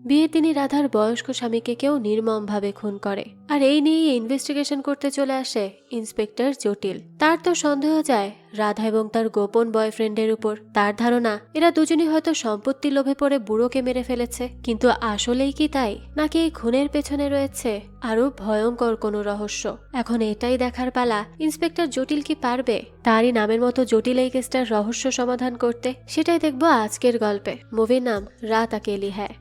বিয়ের দিনই রাধার বয়স্ক স্বামীকে কেউ নির্মমভাবে খুন করে, আর এই নিয়েই ইনভেস্টিগেশন করতে চলে আসে ইন্সপেক্টর জটিল। তার তো সন্দেহ যায় রাধা এবং তার গোপন বয়ফ্রেন্ডের উপর। তার ধারণা এরা দুজনই হয়তো সম্পত্তির লোভে পড়ে বুড়োকে মেরে ফেলেছে, কিন্তু আসলেই কি তাই, নাকি এই খুনের পেছনে রয়েছে আরো ভয়ঙ্কর কোনো রহস্য? এখন এটাই দেখার পালা, ইন্সপেক্টর জটিল কি পারবে তারই নামের মতো জটিল এই কেসটার রহস্য সমাধান করতে। সেটাই দেখবো আজকের গল্পে। মুভির নাম রাত আকেলি হ্যায়।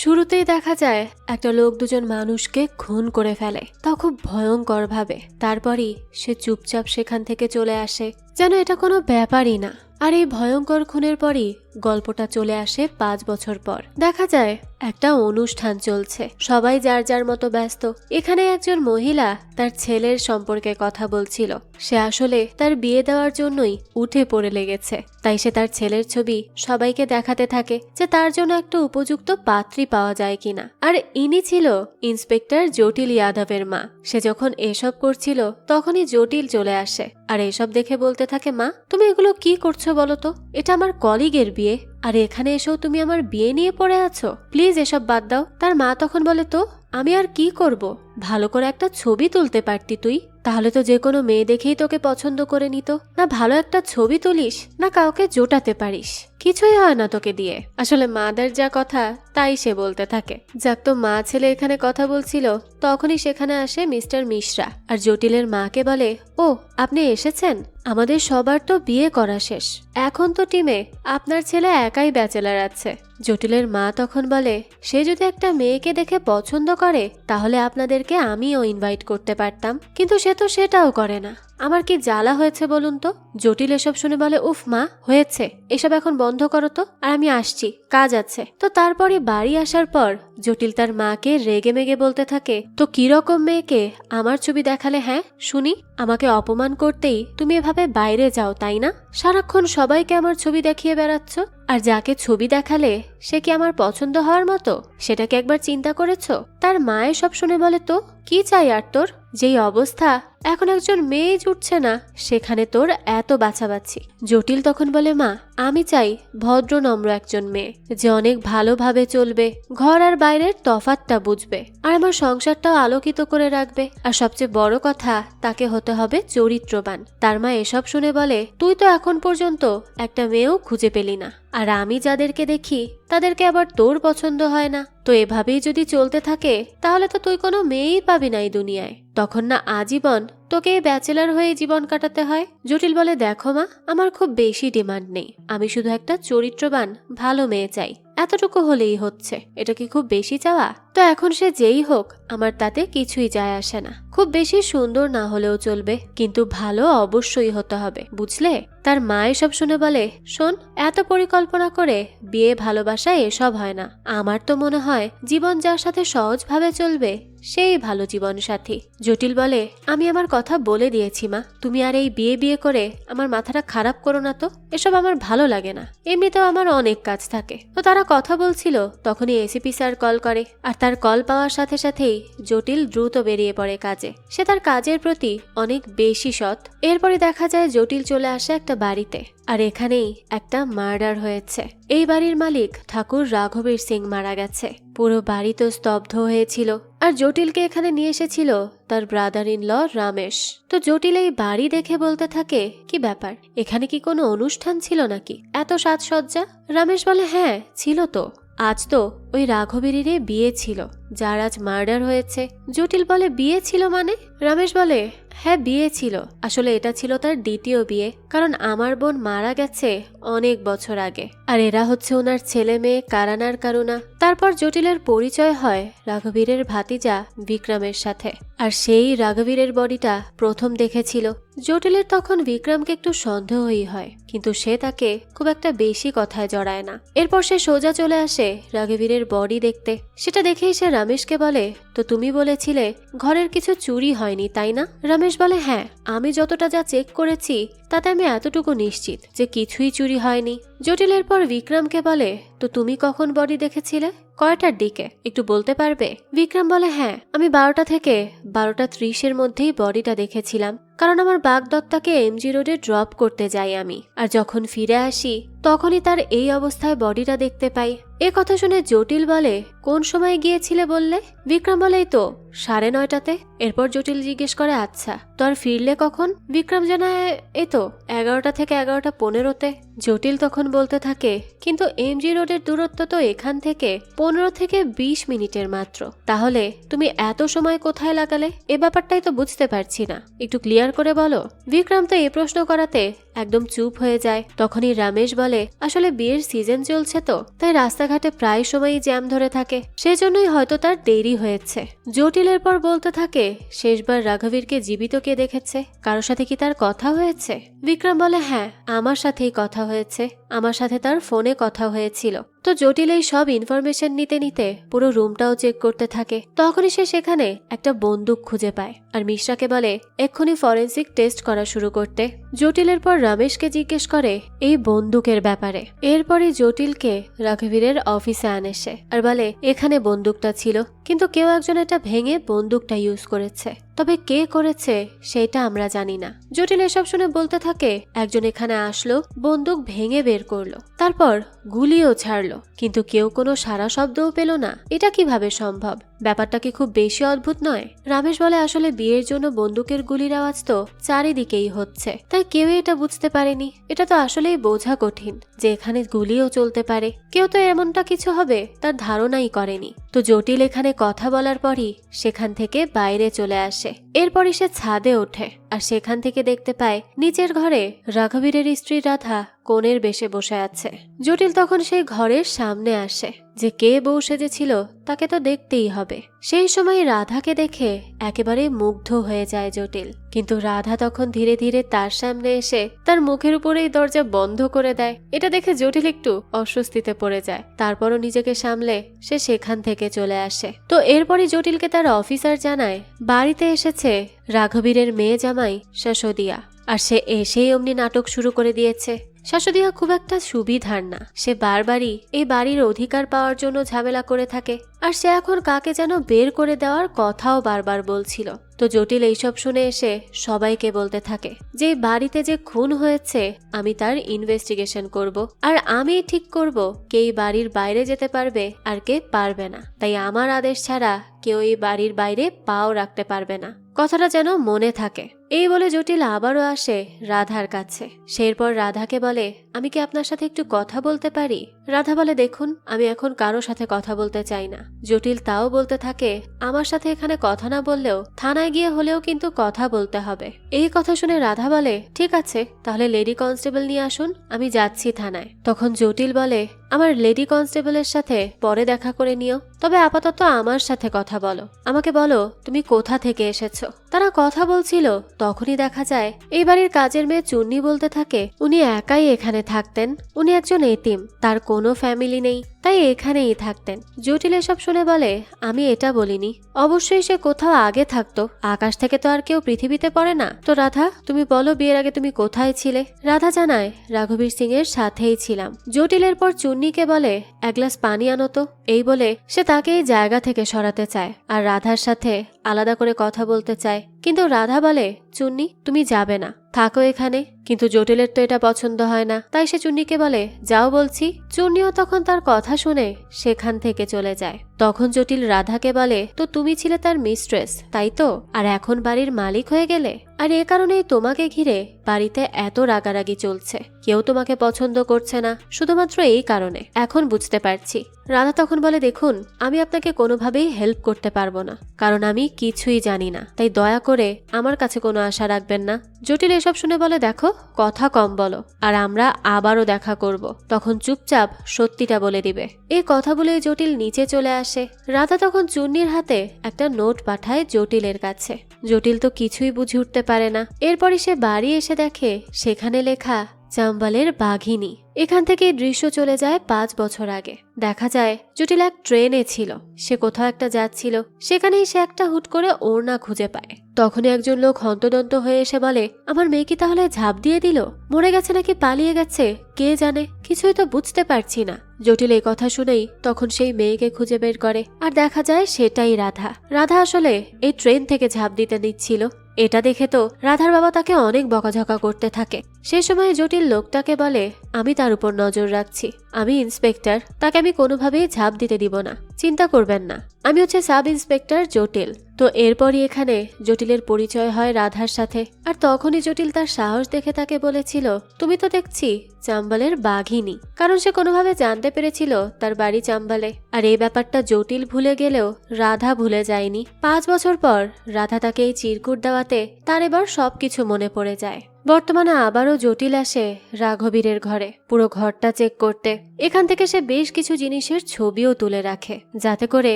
শুরুতেই দেখা যায় একটা লোক দুজন মানুষকে খুন করে ফেলে, তা খুব ভয়ঙ্কর ভাবে। তারপরই সে চুপচাপ সেখান থেকে চলে আসে, যেন এটা কোনো ব্যাপারই না। আর এই ভয়ঙ্কর খুনের পরই গল্পটা চলে আসে 5 বছর পর। দেখা যায় একটা অনুষ্ঠান চলছে, সবাই যার যার মতো ব্যস্ত। এখানে একজন মহিলা তার ছেলের সম্পর্কে কথা বলছিল। সে আসলে তার বিয়ে দেওয়ার জন্যই উঠে পড়ে লেগেছে, তাই সে তার ছেলের ছবি সবাইকে দেখাতে থাকে যে তার জন্য একটা উপযুক্ত পাত্রী পাওয়া যায় কিনা। আর ইনি ছিল ইন্সপেক্টর জটিল যাদবের মা। সে যখন এসব করছিল তখনই জটিল চলে আসে, আর এসব দেখে বলতে থাকে, মা তুমি এগুলো কি করছো বলো তো? এটা আমার কলিগের বিয়ে, আর এখানে এসেও তুমি আমার বিয়ে নিয়ে পড়ে আছো, প্লিজ এসব বাদ দাও। তার মা তখন বলে, তো আমি আর কি করব, ভালো করে একটা ছবি তুলতে পারতি তুই, তাহলে তো যে কোনো মেয়ে দেখেই তোকে পছন্দ করে নিত। না ভালো একটা ছবি তুলিস, না কাউকে জোটাতে পারিস, কিছুই হয় না তোকে দিয়ে। আসলে মাদের যা কথা তাই সে বলতে থাকে। যাক, তো মা ছেলে এখানে কথা বলছিল, তখনই সেখানে আসে মিস্টার মিশ্রা, আর জটিলের মাকে বলে, ও আপনি এসেছেন, আমাদের সবার তো বিয়ে করা শেষ, এখন তো টিমে আপনার ছেলে একাই ব্যাচেলার আছে। জটিলের মা তখন বলে, সে যদি একটা মেয়েকে দেখে পছন্দ করে তাহলে আপনাদেরকে আমিও ইনভাইট করতে পারতাম, কিন্তু সে তো সেটাও করে না। আমার কি জ্বালা হয়েছে বলুন তো। জটিল এসব শুনে বলে, উফ মা, হয়েছে, এসব এখন বন্ধ করো তো, আর আমি আসছি, কাজ আছে। তো তারপরে বাড়ি আসার পর জটিল তার মাকে রেগে মেগে বলতে থাকে, তো কিরকম মেয়েকে আমার ছবি দেখালে? হ্যাঁ শুনি, আমাকে অপমান করতেই তুমি এভাবে বাইরে যাও তাই না? সারাক্ষণ সবাইকে আমার ছবি দেখিয়ে বেড়াচ্ছ, আর যাকে ছবি দেখালে সে কি আমার পছন্দ হওয়ার মতো, সেটা কি একবার চিন্তা করেছো? তার মায়ের সব শুনে বলে, তো কি চাই আর তোর? যেই অবস্থা এখন একজন মেয়ে জুটছে না, সেখানে তোর এত বাছাবাছি। জটিল তখন বলে, মা আমি চাই ভদ্র নম্র একজন মেয়ে, যে অনেক ভালোভাবে চলবে, ঘর আর বাইরের তফাৎটা বুঝবে, আর আমার সংসারটাও আলোকিত করে রাখবে, আর সবচেয়ে বড় কথা তাকে হতে হবে চরিত্রবান। তার মা এসব শুনে বলে, তুই তো এখন পর্যন্ত একটা মেয়েও খুঁজে পেলি না, আর আমি যাদেরকে দেখি তাদেরকে আবার তোর পছন্দ হয় না। তো এভাবেই যদি চলতে থাকে তাহলে তো তুই কোনো মেয়েই পাবি না এই দুনিয়ায়, তখন না আজীবন তোকে ব্যাচেলার হয়ে জীবন কাটাতে হয়। জটিল বলে, দেখো মা, আমার খুব বেশি ডিমান্ড নেই, আমি শুধু একটা চরিত্রবান ভালো মেয়ে চাই, এতটুকু হলেই হচ্ছে। এটা কি খুব বেশি চাওয়া? তো এখন সে যেই হোক আমার তাতে কিছুই যায় আসে না, খুব বেশি সুন্দর না হলেও চলবে, কিন্তু ভালো অবশ্যই হতে হবে, বুঝলে? তার মা এসব শুনে বলে, শোন, এত পরিকল্পনা করে বিয়ে ভালোবাসা এসব হয় না। আমার তো মনে হয় জীবন যার সাথে সহজভাবে চলবে সেই ভালো জীবন সাথী। জটিল বলে, আমি আমার কথা বলে দিয়েছি মা, তুমি আর এই বিয়ে বিয়ে করে আমার মাথাটা খারাপ করো না তো, এসব আমার ভালো লাগে না, এমনিতেও আমার অনেক কাজ থাকে। তো তারা কথা বলছিল, তখনই এসিপি স্যার কল করে, আর তার কল পাওয়ার সাথে সাথেই জটিল দ্রুত বেরিয়ে পড়ে কাজে। সে তার কাজের প্রতি অনেক বেশি সৎ। এরপরে দেখা যায় জটিল চলে আসে একটা বাড়িতে, আর এখানেই একটা মার্ডার হয়েছে। এই বাড়ির মালিক ঠাকুর রাঘবীর সিং মারা গেছে। পুরো বাড়ি তো স্তব্ধ হয়েছিল, আর জটিলকে এখানে নিয়ে এসেছিল তার ব্রাদার ইন ল রামেশ। তো জটিল এই বাড়ি দেখে বলতে থাকে, কি ব্যাপার, এখানে কি কোনো অনুষ্ঠান ছিল নাকি, এত সাজসজ্জা? রামেশ বলে, হ্যাঁ ছিল তো, আজ তো ওই রাঘবীরেরই বিয়ে ছিল যার আজ মার্ডার হয়েছে। জটিল বলে, বিয়ে ছিল মানে? রমেশ বলে, হ্যাঁ বিয়ে ছিল, আসলে এটা ছিল তার দ্বিতীয় বিয়ে, কারণ আমার বোন মারা গেছে অনেক বছর আগে, আর এরা হচ্ছে ওনার ছেলে মেয়ে কারান আর কারুনা। তারপর জটিলের পরিচয় হয় রাঘবীরের ভাতিজা বিক্রমের সাথে, আর সেই রাঘবীরের বডিটা প্রথম দেখেছিল। জটিলের তখন বিক্রমকে একটু সন্দেহই হয়, কিন্তু সে তাকে খুব একটা বেশি কথায় জড়ায় না। এরপর সে সোজা চলে আসে রাঘবীরের বডি দেখতে। সেটা দেখেই সে রমেশকে বলে, তো তুমি বলেছিলে ঘরের কিছু চুরি হয়নি তাই না? রমেশ বলে, হ্যাঁ, আমি যতটা যা চেক করেছি তাতে আমি এতটুকু নিশ্চিত যে কিছুই চুরি হয়নি। জটিলের পর বিক্রমকে বলে, তো তুমি কখন বডি দেখেছিলে, কয়টার দিকে, একটু বলতে পারবে? বিক্রম বলে, হ্যাঁ আমি 12টা থেকে 12:30 মধ্যেই বডিটা দেখেছিলাম, কারণ আমার বাগদত্তাকে এমজি রোডে ড্রপ করতে যাই আমি, আর যখন ফিরে আসি তখনই তার এই অবস্থায় বডিটা দেখতে পাই। এ কথা শুনে জটিল বলে, কোন সময় গিয়েছিলে বললে? বিক্রম বলে, এই তো 9:30টাতে। এরপর জটিল জিজ্ঞেস করে, আচ্ছা তো আর ফিরলে কখন? বিক্রম জানায়, এই তো 11টা থেকে 11:15-তে। জটিল তখন বলতে থাকে, কিন্তু এমজি রোডের দূরত্ব তো এখান থেকে 15 থেকে 20 মিনিটের মাত্র, তাহলে তুমি এত সময় কোথায় লাগালে? এ ব্যাপারটাই তো বুঝতে পারছি না, একটু ক্লিয়ার করে বলো। বিক্রম তো এই প্রশ্ন করাতে একদম চুপ হয়ে যায়। তখনই রমেশ বলে, আসলে বিয়ের সিজন চলছে তো, তাই রাস্তাঘাটে প্রায় সময়ই জ্যাম ধরে থাকে, সেজন্যই হয়তো তার দেরি হয়েছে। জটিলের পর বলতে থাকে, শেষবার রাঘবীরকে জীবিত কে দেখেছে? কারোর সাথে কি তার কথা হয়েছে? বিক্রম বলে, হ্যাঁ আমার সাথেই কথা হয়েছে, আমার সাথে তার ফোনে কথা হয়েছিল। তো জটিল এই সব ইনফরমেশন নিতে নিতে পুরো রুমটাও চেক করতে থাকে। তখনই সে সেখানে একটা বন্দুক খুঁজে পায় আর মিশ্রাকে বলে এক্ষুনি ফরেন্সিক টেস্ট করা শুরু করতে। জটিলের পর রমেশকে জিজ্ঞেস করে এই বন্দুকের ব্যাপারে। এরপরে জটিলকে রাঘবীরের অফিসে আনে সে আর বলে, এখানে বন্দুকটা ছিল, কিন্তু কেউ একজন এটা ভেঙে বন্দুকটা ইউজ করেছে, তবে কে করেছে সেটা আমরা জানি না। জটিল এসব শুনে বলতে থাকে, একজন এখানে আসলো, বন্দুক ভেঙে বের করলো, তারপর গুলিও ছাড়লো, কিন্তু কেউ কোনো সারা শব্দও পেল না। এটা কিভাবে সম্ভব? ব্যাপারটা কি খুব বেশি অদ্ভুত নয়? রমেশ বলে, আসলে বিয়ের জন্য বন্দুকের গুলির আওয়াজ তো চারিদিকেই হচ্ছে, তাই কেউ এটা বুঝতে পারেনি। এটা তো আসলেই বোঝা কঠিন যে এখানে গুলিও চলতে পারে, কেউ তো এমনটা কিছু হবে তার ধারণাই করেনি। তো জটিল এখানে কথা বলার পরই সেখান থেকে বাইরে চলে আসে। এরপরই সে ছাদে ওঠে আর সেখান থেকে দেখতে পায় নিচের ঘরে রাঘবীরের স্ত্রী রাধা কোণের বেশে বসে আছে। জটিল তখন সেই ঘরের সামনে আসে, যে কে বউ সেজেছিল তাকে তো দেখতেই হবে। সেই সময় রাধাকে দেখে একেবারে মুগ্ধ হয়ে যায় জটিল, কিন্তু রাধা তখন ধীরে ধীরে তার সামনে এসে তার মুখের উপরেই দরজা বন্ধ করে দেয়। এটা দেখে জটিল একটু অস্বস্তিতে পড়ে যায়, তারপরও নিজেকে সামলে সে সেখান থেকে চলে আসে। তো এরপরই জটিলকে তার অফিসার জানায় বাড়িতে এসেছে রাঘবীরের মেয়ে জামাই শাশুদিয়া, আর সে এসেই অমনি নাটক শুরু করে দিয়েছে। শাশুদিয়া খুব একটা সুবিধার না, সে বারবারই এই বাড়ির অধিকার পাওয়ার জন্য ঝামেলা করে থাকে, আর সে এখন কাকে যেন বের করে দেওয়ার কথাও বারবার বলছিল। তো জটিল এইসব শুনে এসে সবাইকে বলতে থাকে যে বাড়িতে যে খুন হয়েছে আমি তার ইনভেস্টিগেশন করব, আর আমি ঠিক করব কে এই বাড়ির বাইরে যেতে পারবে আর কে পারবে না, তাই আমার আদেশ ছাড়া কেউ এই বাড়ির বাইরে পাও রাখতে পারবে না। কথাটা যেন মনে থাকে। এই বলে জটিল আবারও আসে রাধার কাছে। সেরপর রাধাকে বলে, আমি কি আপনার সাথে একটু কথা বলতে পারি? রাধা বলে, দেখুন আমি এখন কারো সাথে কথা বলতে চাই না। জটিল তাও বলতে থাকে, আমার সাথে এখানে কথা না বললেও থানায় গিয়ে হলেও কিন্তু কথা বলতে হবে। এই কথা শুনে রাধা বলে, ঠিক আছে তাহলে লেডি কনস্টেবল নিয়ে আসুন, আমি যাচ্ছি থানায়। তখন জটিল বলে, আমার লেডি কনস্টেবলের সাথে পরে দেখা করে নিও, তবে আপাতত আমার সাথে কথা বলো। আমাকে বলো তুমি কোথা থেকে এসেছো। তারা কথা বলছিল, তখনই দেখা যায় এই বাড়ির কাজের মেয়ে চুন্নি বলতে থাকে উনি একাই এখানে থাকতেন, উনি একজন এতিম, তার কোনো ফ্যামিলি নেই, তাই এখানেই থাকতেন। জটিল এসব শুনে বলে, আমি এটা বলিনি, অবশ্যই সে কোথাও আগে থাকতো, আকাশ থেকে তো আর কেউ পৃথিবীতে পড়ে না। তো রাধা তুমি বলো বিয়ের আগে তুমি কোথায় ছিলে? রাধা জানায়, রাঘবীর সিং এর সাথেই ছিলাম। জটিলের পর চুন্নিকে বলে, এক গ্লাস পানি আনো তো। এই বলে সে তাকে এই জায়গা থেকে সরাতে চায় আর রাধার সাথে আলাদা করে কথা বলতে চায়, কিন্তু রাধা বলে, চুন্নি তুমি যাবে না, থাকো এখানে। কিন্তু জটিলের তো এটা পছন্দ হয় না, তাই সে চুন্নিকে বলে, যাও বলছি। চুন্নিও তখন তার কথা শুনে সেখান থেকে চলে যায়। তখন জটিল রাধাকে বলে, তো তুমি ছিলে তার মিস্ট্রেস তাই তো, আর এখন বাড়ির মালিক হয়ে গেলে, আর এ কারণেই তোমাকে ঘিরে বাড়িতে এত রাগারাগি চলছে, কেউ তোমাকে পছন্দ করছে না শুধুমাত্র এই কারণে, এখন বুঝতে পারছি। রাধা তখন বলে, দেখুন আমি আপনাকে কোনোভাবেই হেল্প করতে পারবো না, কারণ আমি কিছুই জানি না, তাই দয়া করে আমার কাছে কোনো আশা রাখবেন না। জটিল এসব শুনে বলে, দেখো কথা কম বলো, আর আমরা আবারও দেখা করব, তখন চুপচাপ সত্যিটা বলে দিবে। এই কথা বলে জটিল নিচে চলে আসে। রাধা তখন চুন্নির হাতে একটা নোট পাঠায় জটিলের কাছে। জটিল তো কিছুই বুঝে উঠতে পারে না। এরপরই সে বাড়ি এসে দেখে সেখানে লেখা চাম্বালের বাঘিনী। এখান থেকে দৃশ্য চলে যায় 5 বছর আগে। দেখা যায় জটিল এক ট্রেনে ছিল, সে কোথাও একটা যাচ্ছিল, সেখানেই সে একটা হুট করে ওড়না খুঁজে পায়। তখনই একজন লোক হন্তদন্ত হয়ে এসে বলে, আমার মেয়ে কি তাহলে ঝাঁপ দিয়ে দিল? মরে গেছে নাকি পালিয়ে গেছে কে জানে, কিছুই তো বুঝতে পারছি না। জটিল এই কথা শুনেই তখন সেই মেয়েকে খুঁজে বের করে, আর দেখা যায় সেটাই রাধা। রাধা আসলে এই ট্রেন থেকে ঝাঁপ দিতে নিচ্ছিল, এটা দেখে তো রাধার বাবা তাকে অনেক বকাঝকা করতে থাকে। সে সময় জটিল লোকটাকে বলে, আমি তার উপর নজর রাখছি, আমি ইন্সপেক্টর, তাকে আমি কোনোভাবেই ঝাঁপ দিতে দিব না, চিন্তা করবেন না, আমি হচ্ছে সাব ইন্সপেক্টর জটিল। তো এরপরই এখানে জটিলের পরিচয় হয় রাধার সাথে। আর তখনই জটিল তার সাহস দেখে তাকে বলেছিল, তুমি তো দেখছি চাম্বালের বাঘিনী। কারণ সে কোনোভাবে জানতে পেরেছিল তার বাড়ি চাম্বালে। আর এই ব্যাপারটা জটিল ভুলে গেলেও রাধা ভুলে যায়নি। 5 বছর পর রাধা তাকে এই চিরকুট দেওয়াতে তার এবার সবকিছু মনে পড়ে যায়। বর্তমানে আবারও জটিল আসে রাঘবীরের ঘরে পুরো ঘরটা চেক করতে। এখান থেকে সে বেশ কিছু জিনিসের ছবিও তুলে রাখে, যাতে করে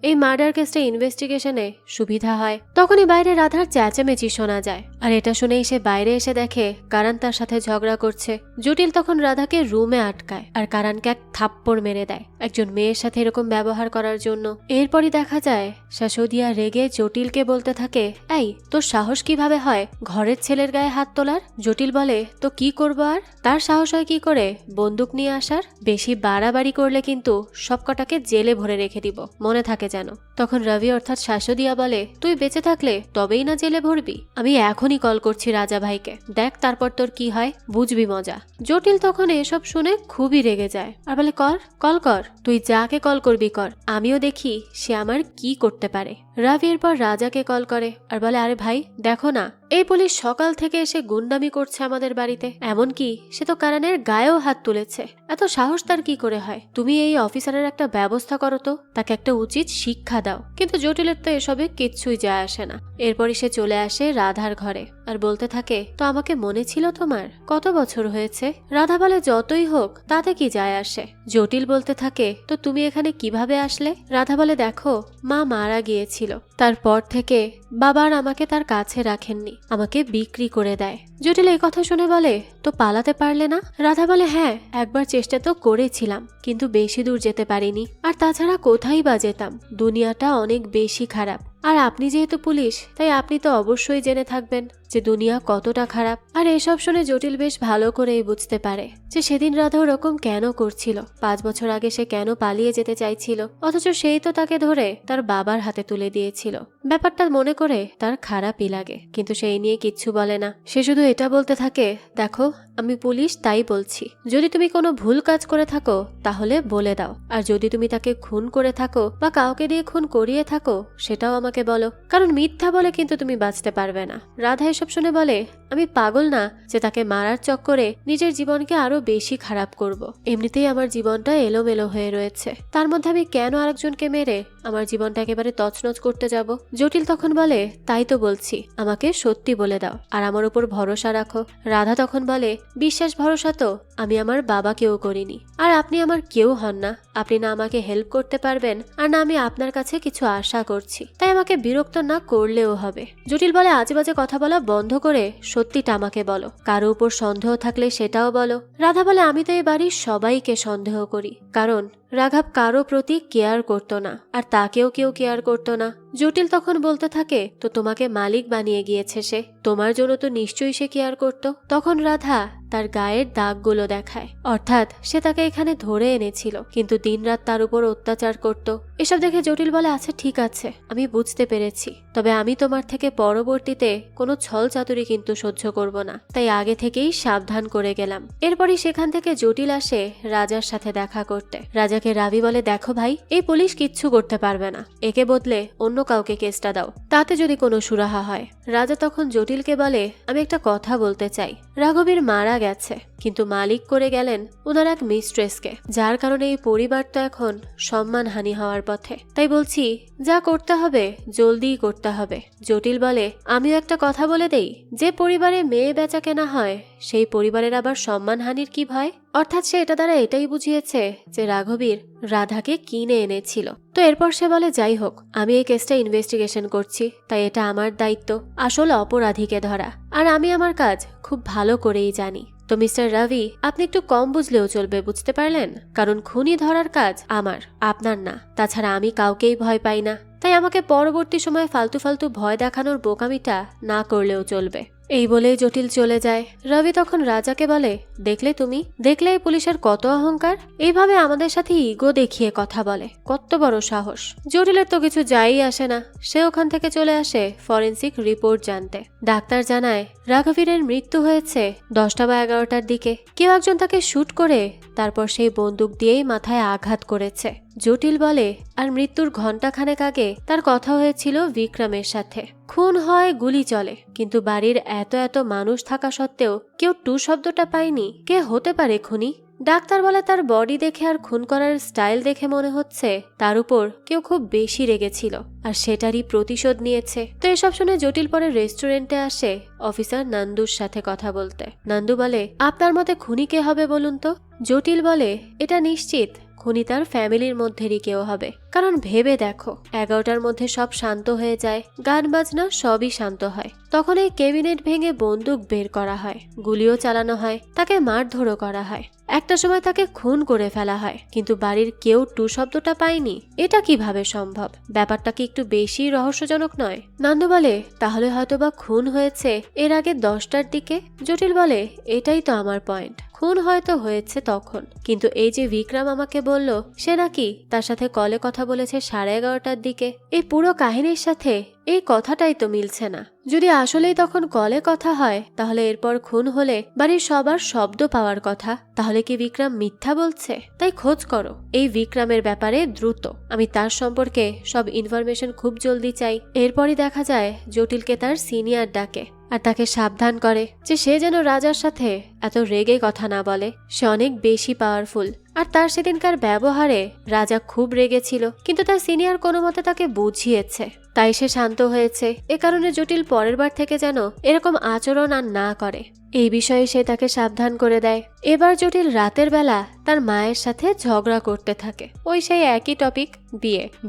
এই মার্ডার কেসটা ইনভেস্টিগেশনে সুবিধা হয়। তখনই বাইরে রাধার চেঁচামেচি শোনা যায়। আর এটা শুনেই সে বাইরে এসে দেখে কারণ তার সাথে ঝগড়া করছে। জটিল তখন রাধাকে রুমে আটকায় আর কারণকে এক থাপ্পড় মেরে দেয় একজন মেয়ের সাথে এরকম ব্যবহার করার জন্য। এরপরই দেখা যায় শাশুদিয়া রেগে জটিলকে বলতে থাকে, এই তোর সাহস কিভাবে হয় ঘরের ছেলের গায়ে হাত তোলার? জটিল বলে, তো কি করবো আর? তার সাহস হয় কি করে বন্দুক নিয়ে আসার? বেশি বাড়াবাড়ি করলে কিন্তু সবকটাকে জেলে ভরে রেখে দিব, মনে থাকে যেন। তখন রবি অর্থাৎ শাশুদিয়া বলে, তুই বেঁচে থাকলে তবেই না জেলে ভরবি? আমি এখনই কল করছি রাজা ভাইকে, দেখ তারপর তোর কি হয়, বুঝবি মজা। জটিল তখন এসব শুনে খুবই রেগে যায় আর বলে, কল কর, তুই যাকে কল করবি কর, আমিও দেখি সে আমার কি করতে পারে। রবি এরপর রাজাকে কল করে আর বলে, আরে ভাই দেখো না, এই পুলিশ সকাল থেকে এসে গুন্ডামি করছে আমাদের বাড়িতে, এমনকি সে তো কারণের গায়েও হাত তুলেছে। এত সাহস তার কি করে হয়? তুমি এই অফিসারের একটা ব্যবস্থা করো তো, তাকে একটা উচিত শিক্ষা দাও। কিন্তু জটিলের তো এসবে কিচ্ছুই যায় আসে না। এরপরই সে চলে আসে রাধার ঘরে আর বলতে থাকে, তো আমাকে মনে ছিল তোমার? কত বছর হয়েছে? রাধা বলে, যতই হোক তাতে কি যায় আসে। জটিল বলতে থাকে, তো তুমি এখানে কিভাবে আসলে? রাধা বলে, দেখো মা মারা গিয়েছিল, তারপর থেকে বাবা আর আমাকে তার কাছে রাখেননি, আমাকে বিক্রি করে দেয়। জটিল এই কথা শুনে বলে, তো পালাতে পারলে না? রাধা বলে, হ্যাঁ একবার চেষ্টা তো করেছিলাম, কিন্তু বেশি দূর যেতে পারিনি। আর তাছাড়া কোথায় বা যেতাম, দুনিয়াটা অনেক বেশি খারাপ। আর আপনি যেহেতু পুলিশ, তাই আপনি তো অবশ্যই জেনে থাকবেন যে দুনিয়া কতটা খারাপ। আর এসব শুনে জটিল বেশ ভালো করেই বুঝতে পারে যে সেদিন রাধা ওরকম কেন করছিল, 5 বছর আগে সে কেন পালিয়ে যেতে চাইছিল, অথচ সেই তো তাকে ধরে তার বাবার হাতে তুলে দিয়েছিল। ব্যাপারটা মনে করে তার খারাপই লাগে, কিন্তু সেই নিয়ে কিচ্ছু বলে না। সে শুধু এটা বলতে থাকে, দেখো আমি পুলিশ তাই বলছি, যদি তুমি কোনো ভুল কাজ করে থাকো তাহলে বলে দাও, আর যদি তুমি তাকে খুন করে থাকো বা কাউকে দিয়ে খুন করিয়ে থাকো সেটাও আমাকে বলো, কারণ মিথ্যা বলে কিন্তু তুমি বাঁচতে পারবে না। রাধা এসব শুনে বলে, আমি পাগল না যে তাকে মারার চক্করে নিজের জীবনকে আরো বেশি খারাপ করব। এমনিতেই আমার জীবনটা এলোমেলো হয়ে রয়েছে, তার মধ্যে আমি কেন আরেকজনকে মেরে আমার জীবনটা একেবারে তছনছ করতে যাব? জটিল তখন বলে, তাই তো বলছি, আমাকে সত্যি বলে দাও আর আমার উপর ভরসা রাখো। রাধা তখন বলে, বিশ্বাস ভরসা তো আমি আমার বাবাকেও করিনি, আর আপনি আমার কেউ হন না, আপনি না আমাকে হেল্প করতে পারবেন আর না আমি আপনার কাছে কিছু আশা করছি, তাই আমাকে বিরক্ত না করলেও হবে। জটিল বলে, আজে বাজে কথা বলা বন্ধ করে সত্যিটা আমাকে বলো, কারো উপর সন্দেহ থাকলে সেটাও বলো। রাধা বলে, আমি তো এই বাড়ির সবাইকে সন্দেহ করি, কারণ রাঘব কারো প্রতি কেয়ার করতো না আর তাকেও কেউ কেয়ার করতো না। জটিল তখন বলতে থাকে, তো তোমাকে মালিক বানিয়ে গিয়েছে সে, তোমার জন্য তো নিশ্চয়ই সে কেয়ার করতো। তখন রাধা তার গায়ের দাগগুলো দেখায়, অর্থাৎ সে তাকে এখানে ধরে এনেছিল কিন্তু দিনরাত তার উপর অত্যাচার করত। এসব দেখে জটিল বলে, আচ্ছা ঠিক আছে আমি বুঝতে পেরেছি, তবে আমি তোমার থেকে পরবর্তীতে কোনো ছল চাতুরি কিন্তু সহ্য করব না, তাই আগে থেকেই সাবধান করে গেলাম। এরপরই সেখান থেকে জটিল আসে রাজার সাথে দেখা করতে। রাজাকে রাবি বলে, দেখো ভাই, এই পুলিশ কিচ্ছু করতে পারবে না, একে বদলে অন্য কাউকে কেসটা দাও, তাতে যদি কোনো সুরাহা হয়। রাজা তখন জটিলকে বলে, আমি একটা কথা বলতে চাই, রাঘবীর মারা গেছে কিন্তু মালিক করে গেলেন ওনার এক মিস্ট্রেসকে, যার কারণে এই পরিবার তো এখন সম্মানহানি হওয়ার পথে, তাই বলছি যা করতে হবে জলদিই করতে হবে। জটিল বলে, আমিও একটা কথা বলে দেই, যে পরিবারে মেয়ে বেচা কেনা হয় সেই পরিবারের আবার সম্মানহানির কি ভয়? অর্থাৎ সে এটা দ্বারা এটাই বুঝিয়েছে যে রাঘবীর রাধাকে কিনে এনেছিল। তো এরপর সে বলে, যাই হোক আমি এই কেসটা ইনভেস্টিগেশন করছি, তাই এটা আমার দায়িত্ব আসল অপরাধীকে ধরা, আর আমি আমার কাজ খুব ভালো করেই জানি। তো মিস্টার রবি, আপনি একটু কম বুঝলেও চলবে, বুঝতে পারলেন? কারণ খুনি ধরার কাজ আমার, আপনার না। তাছাড়া আমি কাউকেই ভয় পাই না, তাই আমাকে পরবর্তী সময় ফালতু ফালতু ভয় দেখানোর বোকামিটা না করলেও চলবে। এই বলেই জটিল চলে যায়। রবি তখন রাজাকে বলে, দেখলে তুমি, দেখলে এই পুলিশের কত অহংকার, এইভাবে আমাদের সাথে ইগো দেখিয়ে কথা বলে, কত বড় সাহস। জটিলের তো কিছু যাই আসে না, সে ওখান থেকে চলে আসে ফরেন্সিক রিপোর্ট জানতে। ডাক্তার জানায় রাঘবীরের মৃত্যু হয়েছে 10টা বা 11টার দিকে। কেউ একজন তাকে শুট করে তারপর সেই বন্দুক দিয়েই মাথায় আঘাত করেছে। জটিল বলে, আর মৃত্যুর ঘণ্টাখানেক আগে তার কথা হয়েছিল বিক্রমের সাথে। খুন হয়, গুলি চলে, কিন্তু বাড়ির এত এত মানুষ থাকা সত্ত্বেও কেউ টু শব্দটা পায়নি। কে হতে পারে খুনি? ডাক্তার বলে তার বডি দেখে আর খুন করার স্টাইল দেখে মনে হচ্ছে তার উপর কেউ খুব বেশি রেগেছিল আর সেটারই প্রতিশোধ নিয়েছে। তো এসব শুনে জটিল পরে রেস্টুরেন্টে আসে অফিসার নন্দুর সাথে কথা বলতে। নন্দু বলে, আপনার মতে খুনি কে হবে বলুন তো? জটিল বলে, এটা নিশ্চিত খুনি তার ফ্যামিলির মধ্যেরই কেউ হবে, কারণ ভেবে দেখো 11টার মধ্যে সব শান্ত হয়ে যায়, গান বাজনা সবই শান্ত হয়, তখন এই ক্যাবিনেট ভেঙে বন্দুক বের করা হয়, গুলিও চালানো হয়, তাকে মারধরও করা হয়, একটা সময় তাকে খুন করে ফেলা হয়, কিন্তু বাড়ির কেউ টু শব্দটা পায়নি। এটা কিভাবে সম্ভব? ব্যাপারটা কি একটু বেশি রহস্যজনক নয়? নন্দ বলে, তাহলে হয়তোবা খুন হয়েছে এর আগে 10টার দিকে। জটিল বলে, এটাই তো আমার পয়েন্ট, খুন হয়তো হয়েছে তখন, কিন্তু এই যে বিক্রম আমাকে বলল সে নাকি তার সাথে কলে কথা বলেছে 11:30টার দিকে, এই পুরো কাহিনীর সাথে এই কথাটাই তো মিলছে না। যদি আসলেই তখন কলে কথা হয়, তাহলে এরপর খুন হলে বাড়ির সবার শব্দ পাওয়ার কথা, তাহলে কি বিক্রম মিথ্যা বলছে? তাই খোঁজ করো এই বিক্রমের ব্যাপারে দ্রুত, আমি তার সম্পর্কে সব ইনফরমেশন খুব জলদি চাই। এরপরই দেখা যায় জটিলকে তার সিনিয়র ডাকে আর তাকে সাবধান করে যে সে যেন রাজার সাথে এত রেগে কথা না বলে, সে অনেক বেশি পাওয়ারফুল। আর তার সেদিনকার ব্যবহারে রাজা খুব রেগেছিল, কিন্তু তার সিনিয়র কোনো মতে তাকে বুঝিয়েছে, তাই সে শান্ত হয়েছে। এ কারণে জটিল পরের বার থেকে যেন এরকম আচরণ আর না করে, এই বিষয়ে সে তাকে সাবধান করে দেয়। এবার জটিল রাতের বেলা তার মায়ের সাথে ঝগড়া করতে থাকে, ওই সেই একই টপিক,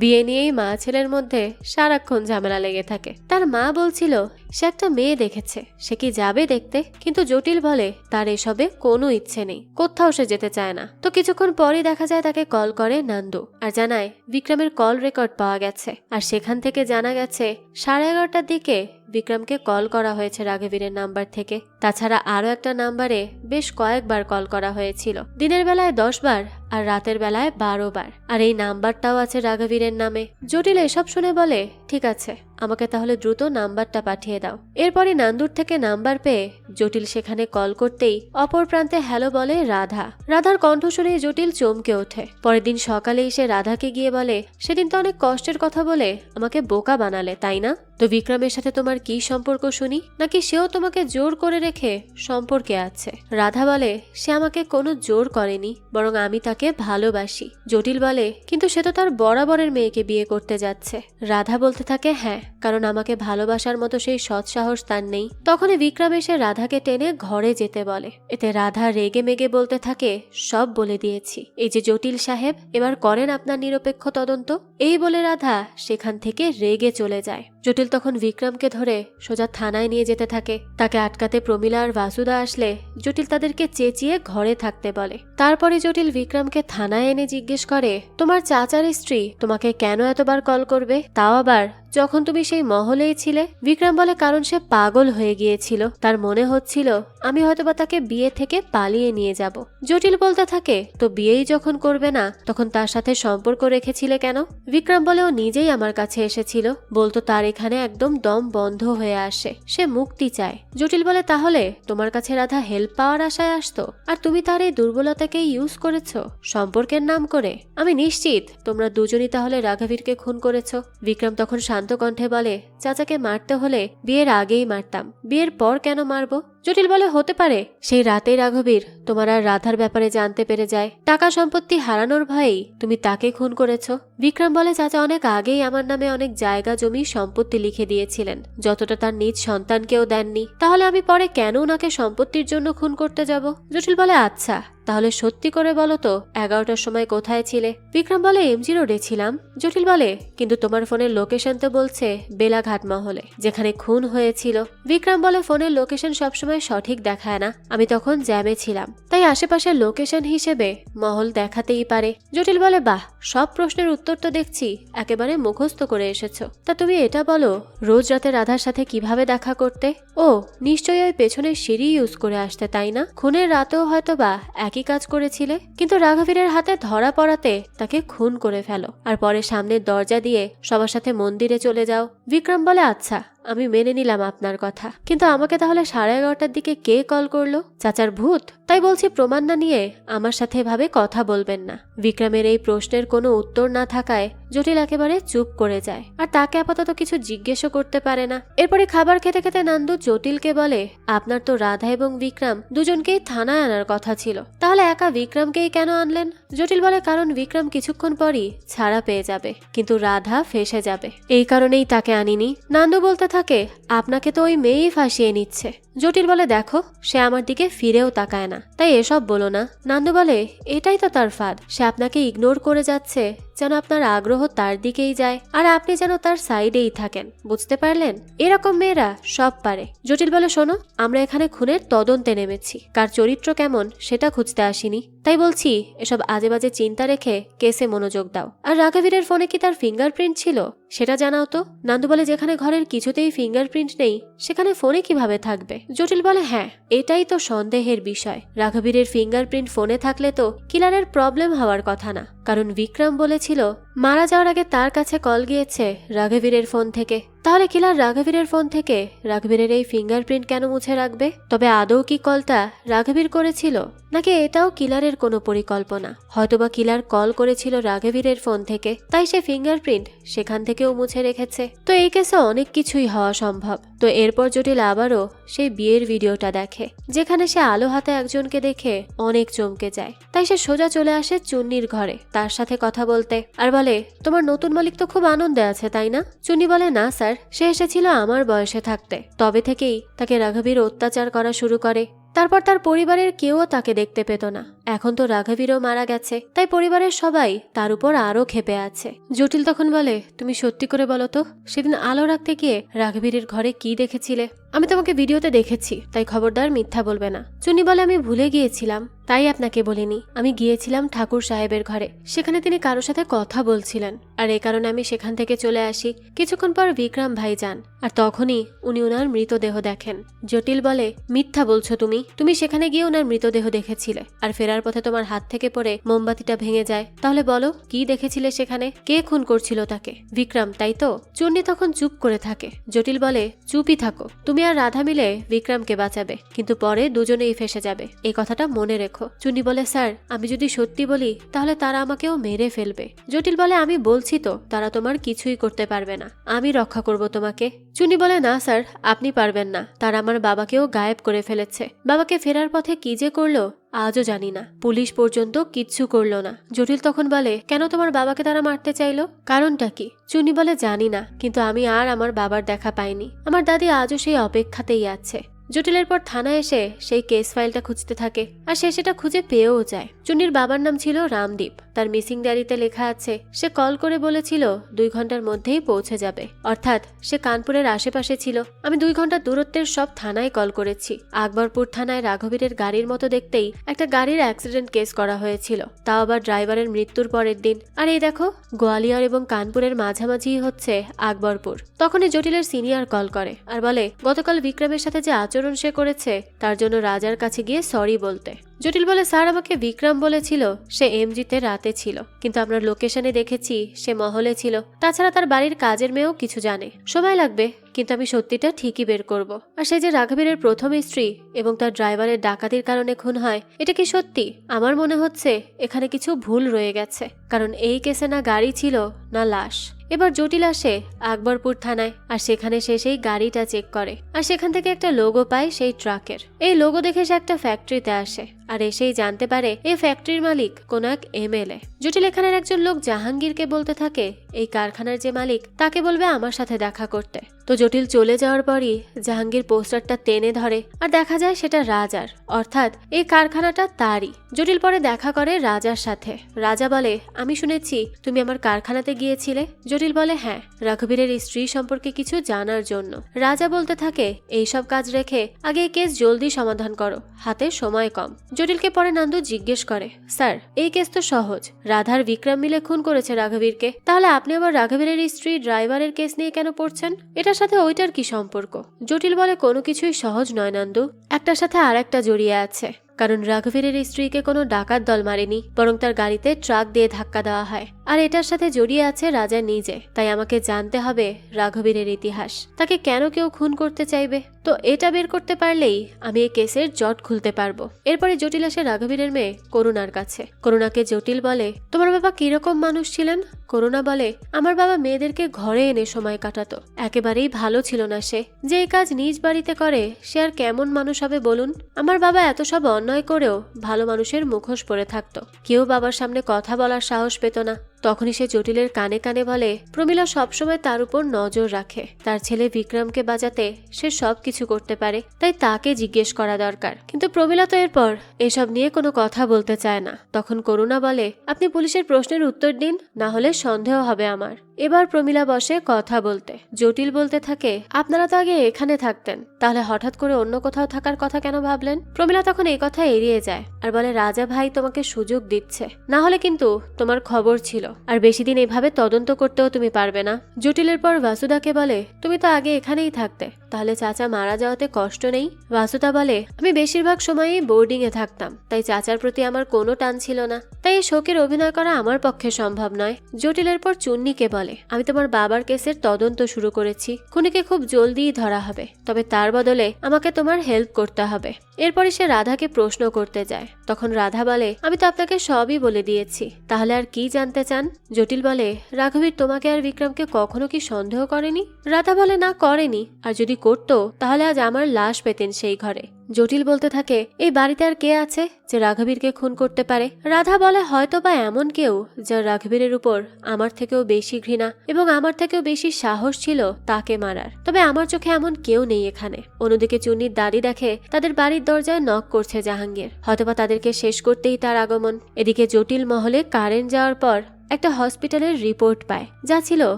বিয়ে নিয়েই মা ছেলের মধ্যে সারাক্ষণ ঝামেলা লেগে থাকে। তার মা বলছিল সে একটা মেয়ে দেখেছে, সে কি যাবে দেখতে, কিন্তু জটিল বলে তার এসবে কোনো ইচ্ছে নেই, কোথাও সে যেতে চায় না। তো কিছুক্ষণ পরই দেখা যায় তাকে কল করে নন্দু আর জানায় বিক্রমের কল রেকর্ড পাওয়া গেছে, আর সেখান থেকে জানা গেছে 11:30টার দিকে বিক্রমকে কল করা হয়েছে রাঘবীরের নাম্বার থেকে। তাছাড়া আরো একটা নাম্বারে বেশ কয়েকবার কল করা হয়েছিল, দিনের বেলায় 10 বার আর রাতের বেলায় 12 বার, আর এই নাম্বারটাও আছে রাঘবীরের নামে। জটিল এসব শুনে বলে, ঠিক আছে, আমাকে তাহলে দ্রুত নাম্বারটা পাঠিয়ে দাও। এরপরই নান্দুর থেকে নাম্বার পেয়ে জটিল সেখানে কল করতেই অপর প্রান্তে হ্যালো বলে রাধা। রাধার কণ্ঠ শুনে জটিল চমকে ওঠে। পরের দিন সকালেই সে রাধাকে গিয়ে বলে, সেদিন তো অনেক কষ্টের কথা বলে আমাকে বোকা বানালে, তাই না? তো বিক্রমের সাথে তোমার কি সম্পর্ক শুনি, নাকি সেও তোমাকে জোর করে রেখে সম্পর্কে আছে? রাধা বলে, সে আমাকে কোনো জোর করেনি, বরং আমি তাকে ভালোবাসি। জটিল বলে, কিন্তু সে তো তার বরাবরের মেয়েকে বিয়ে করতে যাচ্ছে। রাধা বলতে থাকে, হ্যাঁ, কারণ আমাকে ভালোবাসার মতো সেই সৎ সাহস তার নেই। তখনই বিক্রম এসে রাধাকে টেনে ঘরে যেতে বলে। এতে রাধা রেগে মেগে বলতে থাকে, সব বলে দিয়েছি, এই যে জটিল সাহেব, এবার করেন আপনার নিরপেক্ষ তদন্ত। এই বলে রাধা সেখান থেকে রেগে চলে যায়। জটিল তখন বিক্রমকে ধরে সোজা থানায় নিয়ে যেতে থাকে। তাকে আটকাতে প্রমীলা আর বাসুদা আসলে জটিল তাদেরকে চেঁচিয়ে ঘরে থাকতে বলে। তারপরে জটিল বিক্রমকে থানায় এনে জিজ্ঞেস করে, তোমার চাচার স্ত্রী তোমাকে কেন এতবার কল করবে, তাও আবার যখন তুমি সেই মহলেই ছিলে? বিক্রম বলে, কারণ সে পাগল হয়ে গিয়েছিল, তার মনে হচ্ছিল আমি হয়তোবা তাকে বিয়ে থেকে পালিয়ে নিয়ে যাব। জটিল বলতে থাকে, তো বিয়েই যখন করবে না, তখন তার সাথে সম্পর্ক রেখেছিলে কেন? বিক্রম বলে, ও নিজেই আমার কাছে এসেছিল, বলতো তার এখানে একদম দম বন্ধ হয়ে আসে, সে মুক্তি চায়। জটিল বলে, তাহলে তোমার কাছে রাধা হেল্প পাওয়ার আশায় আসতো, আর তুমি তার এই দুর্বলতাকে ইউজ করেছো সম্পর্কের নাম করে। আমি নিশ্চিত তোমরা দুজনই তাহলে রাঘবীরকে খুন করেছো। বিক্রম তখন শান্ত কণ্ঠে বলে, চাচাকে মারতে হলে বিয়ের আগেই মারতাম, বিয়ের পর কেন মারবো? জটিল বলে, হতে পারে সেই রাতেই রাঘবীর তোমার আর রাধার ব্যাপারে জানতে পেরে যায়, টাকা সম্পত্তি হারানোর ভয়েই তুমি তাকে খুন করেছো। বিক্রম বলে, চাচা অনেক আগেই আমার নামে অনেক জায়গা জমি সম্পত্তি লিখে দিয়েছিলেন, যতটা তার নিজ সন্তানকেও দেননি, তাহলে আমি পরে কেন ওনাকে সম্পত্তির জন্য খুন করতে যাব? জটিল বলে, আচ্ছা তাহলে সত্যি করে বলো তো 11টার সময় কোথায় ছিলে? বিক্রম বলে, এমজি রোডে ছিলাম। জটিল বলে, কিন্তু তোমার ফোনের লোকেশন তো বলছে বেলাঘাট মহলে, যেখানে খুন হয়েছিল। বিক্রম বলে, ফোনের লোকেশন সবসময় সময় সঠিক দেখায় না। আমি তখন জ্যামে ছিলাম, তাই আশেপাশের লোকেশন হিসেবে মহল দেখাতেই পারে। জটিল বলে, বাহ, সব প্রশ্নের উত্তর তো দেখছি একেবারে মুখস্থ করে এসেছো। তা তুমি এটা বলো, রোজ রাতে রাধার সাথে কিভাবে দেখা করতে? ও, নিশ্চয়ই ওই পেছনের সিঁড়ি ইউজ করে আসতে, তাই না? খুনের রাতেও হয়তো বা একই কাজ করেছিলে, কিন্তু রাঘবীরের হাতে ধরা পড়াতে তাকে খুন করে ফেলো, আর পরে সামনের দরজা দিয়ে সবার সাথে মন্দিরে চলে যাও। বিক্রম বলে, আচ্ছা, আমি মেনে নিলাম আপনার কথা, কিন্তু আমাকে তাহলে 11:30টার দিকে কে কল করলো? চাচার ভূত? তাই বলছি, প্রমাণ না নিয়ে আমার সাথে এভাবে কথা বলবেন না। বিক্রমের এই প্রশ্নের কোনো উত্তর না থাকায় জটিল একেবারে চুপ করে যায়, আর তাকে আপাতত কিছু জিজ্ঞেসও করতে পারে না। এরপরে খাবার খেতে খেতে নান্দু জটিলকে বলে, আপনার তো রাধা এবং বিক্রম দুজনকেই থানায় আনার কথা ছিল, তাহলে একা বিক্রমকেই কেন আনলেন? জটিল বলে, কারণ বিক্রম কিছুক্ষণ পরই ছাড়া পেয়ে যাবে, কিন্তু রাধা ফেঁসে যাবে, এই কারণেই তাকে আনিনি। নান্দু বলতে থাকে, আপনাকে তো ওই মেয়েই ফাঁসিয়ে নিচ্ছে। জটিল বলে, দেখো, সে আমার দিকে ফিরেও তাকায় না, তাই এসব বলো না। নান্দু বলে, এটাই তো তার ফাঁদ, সে আপনাকে ইগনোর করে যাচ্ছে যেন আপনার আগ্রহ তার দিকেই যায়, আর আপনি যেন তার সাইডেই থাকেন, বুঝতে পারলেন? এরকম মেয়েরা সব পারে। জটিল বলে, শোনো, আমরা এখানে খুনের তদন্তে নেমেছি, কার চরিত্র কেমন সেটা খুঁজতে আসিনি। তাই বলছি, এসব আজে বাজে চিন্তা রেখে কেসে মনোযোগ দাও। আর রাঘবীরের ফোনে কি তার ফিঙ্গারপ্রিন্ট ছিল সেটা জানাও তো। নান্দু বলে, যেখানে ঘরের কিছুতেই ফিঙ্গারপ্রিন্ট নেই সেখানে ফোনে কিভাবে থাকবে? জটিল বলে, হ্যাঁ, এটাই তো সন্দেহের বিষয়। রাঘবীরের ফিঙ্গারপ্রিন্ট ফোনে থাকলে তো কিলারের প্রবলেম হওয়ার কথা না, কারণ বিক্রম বলেছিল মারা যাওয়ার আগে তার কাছে কল গিয়েছে রাঘবীরের ফোন থেকে। তাহলে কিলার রাঘবীরের ফোন থেকে রাঘবীরের এই ফিঙ্গারপ্রিন্ট কেন মুছে রাখবে? তবে আদৌ কি কলটা রাঘবীর করেছিল, নাকি এটাও কিলারের কোনো পরিকল্পনা? হয়তোবা কিলার কল করেছিল রাঘবীরের ফোন থেকে, তাই সে ফিঙ্গারপ্রিন্ট সেখান থেকেও মুছে রেখেছে। তো এই কেসে অনেক কিছুই হওয়া সম্ভব। তো এরপর জটিল আবারও সেই বিয়ের ভিডিওটা দেখে, যেখানে সে আলো হাতে একজনকে দেখে অনেক চমকে যায়। তাই সে সোজা চলে আসে চুন্নির ঘরে তার সাথে কথা বলতে, আর বলে, তোমার নতুন মালিক তো খুব আনন্দে আছে, তাই না? চুন্নি বলে, না স্যার, সে এসেছিল আমার বয়সে থাকতে, তবে থেকেই তাকে রাঘবীর অত্যাচার করা শুরু করে। তারপর তার পরিবারের কেউও তাকে দেখতে পেত না। এখন তো রাঘবীরও মারা গেছে, তাই পরিবারের সবাই তার উপর আরো ক্ষেপে আছে। জটিল তখন বলে, তুমি সত্যি করে বলো তো, সেদিন আলো রাখতে গিয়ে রাঘবীরের ঘরে কি দেখেছিলে? আমি তোমাকে ভিডিওতে দেখেছি, তাই খবরদার মিথ্যা বলবে না। চুন্নি বলে, আমি ভুলে গিয়েছিলাম, তাই আপনাকে বলিনি। আমি গিয়েছিলাম ঠাকুর সাহেবের ঘরে, সেখানে তিনি কারোর সাথে কথা বলছিলেন, আর এই কারণে আমি সেখান থেকে চলে আসি। কিছুক্ষণ পর বিক্রম ভাই যান, আর তখনই উনি ওনার মৃতদেহ দেখেন। জটিল বলে, মিথ্যা বলছো তুমি, তুমি সেখানে গিয়ে ওনার মৃতদেহ দেখেছিলে, আর ফেরার পথে তোমার হাত থেকে পড়ে মোমবাতিটা ভেঙে যায়। তাহলে বলো, কি দেখেছিলে সেখানে? কে খুন করছিল তাকে? বিক্রম, তাই তো? চুন্নি তখন চুপ করে থাকে। জটিল বলে, চুপই থাকো, তুমি আর রাধা মিলে বিক্রমকে বাঁচাবে, কিন্তু পরে দুজনেই ফেসে যাবে, এই কথাটা মনে রেখো। চুন্নি বলে, স্যার, আমি যদি সত্যি বলি তাহলে তারা আমাকেও মেরে ফেলবে। জটিল বলে, আমি বলছি তো, তারা তোমার কিছুই করতে পারবে না, আমি রক্ষা করব তোমাকে। চুন্নি বলে, না স্যার, আপনি পারবেন না, তারা আমার বাবাকেও গায়েব করে ফেলেছে। বাবাকে ফেরার পথে কি যে করলো আজও জানি না, পুলিশ পর্যন্ত কিচ্ছু করলো না। জটিল তখন বলে, কেন তোমার বাবাকে তারা মারতে চাইলো? কারণটা কি? চুন্নি বলে, জানি না, কিন্তু আমি আর আমার বাবার দেখা পাইনি। আমার দাদি আজও সেই অপেক্ষাতেই আছে। জটিলের পর থানায় এসে সেই কেস ফাইলটা খুঁজতে থাকে, আর সে সেটা খুঁজে পেয়েও যায়। চুন্নির বাবার নাম ছিল রামদীপ। তার মিসিং ডায়েরিতে লেখা আছে সে কল করে বলেছিল 2 ঘন্টার মধ্যেই পৌঁছে যাবে, অর্থাৎ সে কানপুরের আশেপাশে ছিল। আমি 2 ঘন্টা দূরত্বের সব থানায় কল করেছি। আকবরপুর থানায় রাঘবীরের গাড়ির মতো দেখতেই একটা গাড়ির অ্যাক্সিডেন্ট কেস করা হয়েছিল, তাও আবার ড্রাইভারের মৃত্যুর পরের দিন। আর এই দেখো, গোয়ালিয়র এবং কানপুরের মাঝামাঝি হচ্ছে আকবরপুর। তখনই জটিলের সিনিয়র কল করে আর বলে, গতকাল বিক্রমের সাথে যে আচরণ সে করেছে তার জন্য রাজার কাছে গিয়ে সরি বলতে। জটিল বলে, স্যার, আমাকে বিক্রম বলেছিল সে এমজিতে রাতে ছিল, কিন্তু আপনার লোকেশনে দেখেছি সে মহলে ছিল। তাছাড়া তার বাড়ির কাজের মেয়েও কিছু জানে। সময় লাগবে, কিন্তু আমি সত্যিটা ঠিকই বের করব। আর সে যে রাঘবীরের প্রথম স্ত্রী এবং তার ড্রাইভারের ডাকাতির কারণে খুন হয়, এটা কি সত্যি? আমার মনে হচ্ছে এখানে কিছু ভুল রয়ে গেছে, কারণ এই কেসে না গাড়ি ছিল না লাশ। এবার জটিল আসে আকবরপুর থানায়, আর সেখানে সে সেই গাড়িটা চেক করে, আর সেখান থেকে একটা লোগো পায় সেই ট্রাকের। এই লোগো দেখে সে একটা ফ্যাক্টরিতে আসে, আর এসেই জানতে পারে এই ফ্যাক্টরির মালিক কোন এক এমএলএ। জটিল এখানের একজন লোক জাহাঙ্গীরকে বলতে থাকে এই কারখানার যে মালিক তাকে বলবে আমার সাথে দেখা করতে। তো জটিল চলে যাওয়ার পরই জাহাঙ্গীর পোস্টারটা টেনে ধরে আর দেখা যায় সেটা রাজার, অর্থাৎ এই কারখানাটা তারই। জটিল পরে দেখা করে রাজার সাথে। রাজা বলে আমি শুনেছি তুমি আমার কারখানাতে গিয়েছিলে। জটিল বলে হ্যাঁ, রঘুবীরের স্ত্রী সম্পর্কে কিছু জানার জন্য। রাজা বলতে থাকে এইসব কাজ রেখে আগে এই কেস জলদি সমাধান করো, হাতে সময় কম। জটিলকে পরে নান্দু জিজ্ঞেস করে স্যার এই কেস তো সহজ, রাধার বিক্রম মিলে খুন করেছে রাঘবীরকে, তাহলে আপনি আবার রাঘবীরের স্ত্রী ড্রাইভারের কেস নিয়ে কেন পড়ছেন? এটার সাথে ওইটার কি সম্পর্ক? জটিল বলে কোনো কিছুই সহজ নয় নান্দু, একটার সাথে আর একটা জড়িয়ে আছে। কারণ রাঘবীরের স্ত্রীকে কোনো ডাকাত দল মারেনি, বরং তার গাড়িতে ট্রাক দিয়ে ধাক্কা দেওয়া হয়। আর এটার সাথে জড়িয়ে আছে রাজা নিজে। তাই আমাকে জানতে হবে রাঘবীরের ইতিহাস, তাকে কেন কেউ খুন করতে চাইবে। তো এটা বের করতে পারলেই আমি এই কেসের জট খুলতে পারবো। এরপরে জটিল আসে রাঘবীরের মেয়ে করুণার কাছে। করুণাকে জটিল বলে তোমার বাবা কিরকম মানুষ ছিলেন? করুণা বলে আমার বাবা মেয়েদেরকে ঘরে এনে সময় কাটাতো, একেবারেই ভালো ছিল না সে। যে এই কাজ নিজ বাড়িতে করে সে আর কেমন মানুষ হবে বলুন? আমার বাবা এত সব অন্যায় করেও ভালো মানুষের মুখোশ পরে থাকতো, কেউ বাবার সামনে কথা বলার সাহস পেত না। তখনই সে জটিলের কানে কানে বলে প্রমীলা সবসময় তার উপর নজর রাখে, তার ছেলে বিক্রমকে বাঁচাতে সে সবকিছু করতে পারে, তাই তাকে জিজ্ঞেস করা দরকার। কিন্তু প্রমীলা তো এরপর এসব নিয়ে কোনো কথা বলতে চায় না। তখন করুণা বলে আপনি পুলিশের প্রশ্নের উত্তর দিন, না হলে সন্দেহ হবে আমার। এবার প্রমীলা বসে কথা বলতে। জটিল বলতে থাকে আপনারা তো আগে এখানে থাকতেন, তাহলে হঠাৎ করে অন্য কোথাও থাকার কথা কেন ভাবলেন? প্রমীলা তখন এই কথা এড়িয়ে যায় আর বলে রাজা ভাই তোমাকে সুযোগ দিচ্ছে, না হলে কিন্তু তোমার খবর ছিল, আর বেশি দিন এইভাবে তদন্ত করতেও তুমি পারবে না। জটিলের পর বাসুদাকে বলে তুমি তো আগে এখানেই থাকতে, তাহলে চাচা মারা যাওয়াতে কষ্ট নেই? বাসুদা বলে আমি বেশিরভাগ সময়ই বোর্ডিং এ থাকতাম, তাই চাচার প্রতি আমার কোনো টান ছিল না, তাই এই শোকের অভিনয় করা আমার পক্ষে সম্ভব নয়। জটিলের পর চুন্নিকে বলে আমি তোমার বাবার কেসের তদন্ত শুরু করেছি, খুনিকে খুব জলদিই ধরা হবে, তবে তার বদলে আমাকে তোমার হেল্প করতে হবে। এরপরে সে রাধাকে প্রশ্ন করতে যায়। তখন রাধা বলে আমি তো আপনাকে সবই বলে দিয়েছি, তাহলে আর কি জানতে চান? জটিল বলে রাঘবীর তোমাকে আর বিক্রমকে কখনো কি সন্দেহ করেনি? রাধা বলে না করেনি, আর যদি করতো তাহলে আজ আমার লাশ পেতেন সেই ঘরে। জটিল বলতে থাকে এই বাড়িতে আর কে আছে যে রাঘবীরকে খুন করতে পারে? রাধা বলে হয়তো বা এমন কেউ যার রাঘবীরের উপর আমার থেকেও বেশি ঘৃণা এবং আমার থেকেও বেশি সাহস ছিল তাকে মারার, তবে আমার চোখে এমন কেউ নেই এখানে। অন্যদিকে চুন্নির দাড়ি দেখে তাদের বাড়ির দরজায় নক করছে জাহাঙ্গীর, হয়তোবা তাদেরকে শেষ করতেই তার আগমন। এদিকে জটিল মহলে কারেন্ট যাওয়ার পর একটা হসপিটালের রিপোর্ট পায়, যা ছিল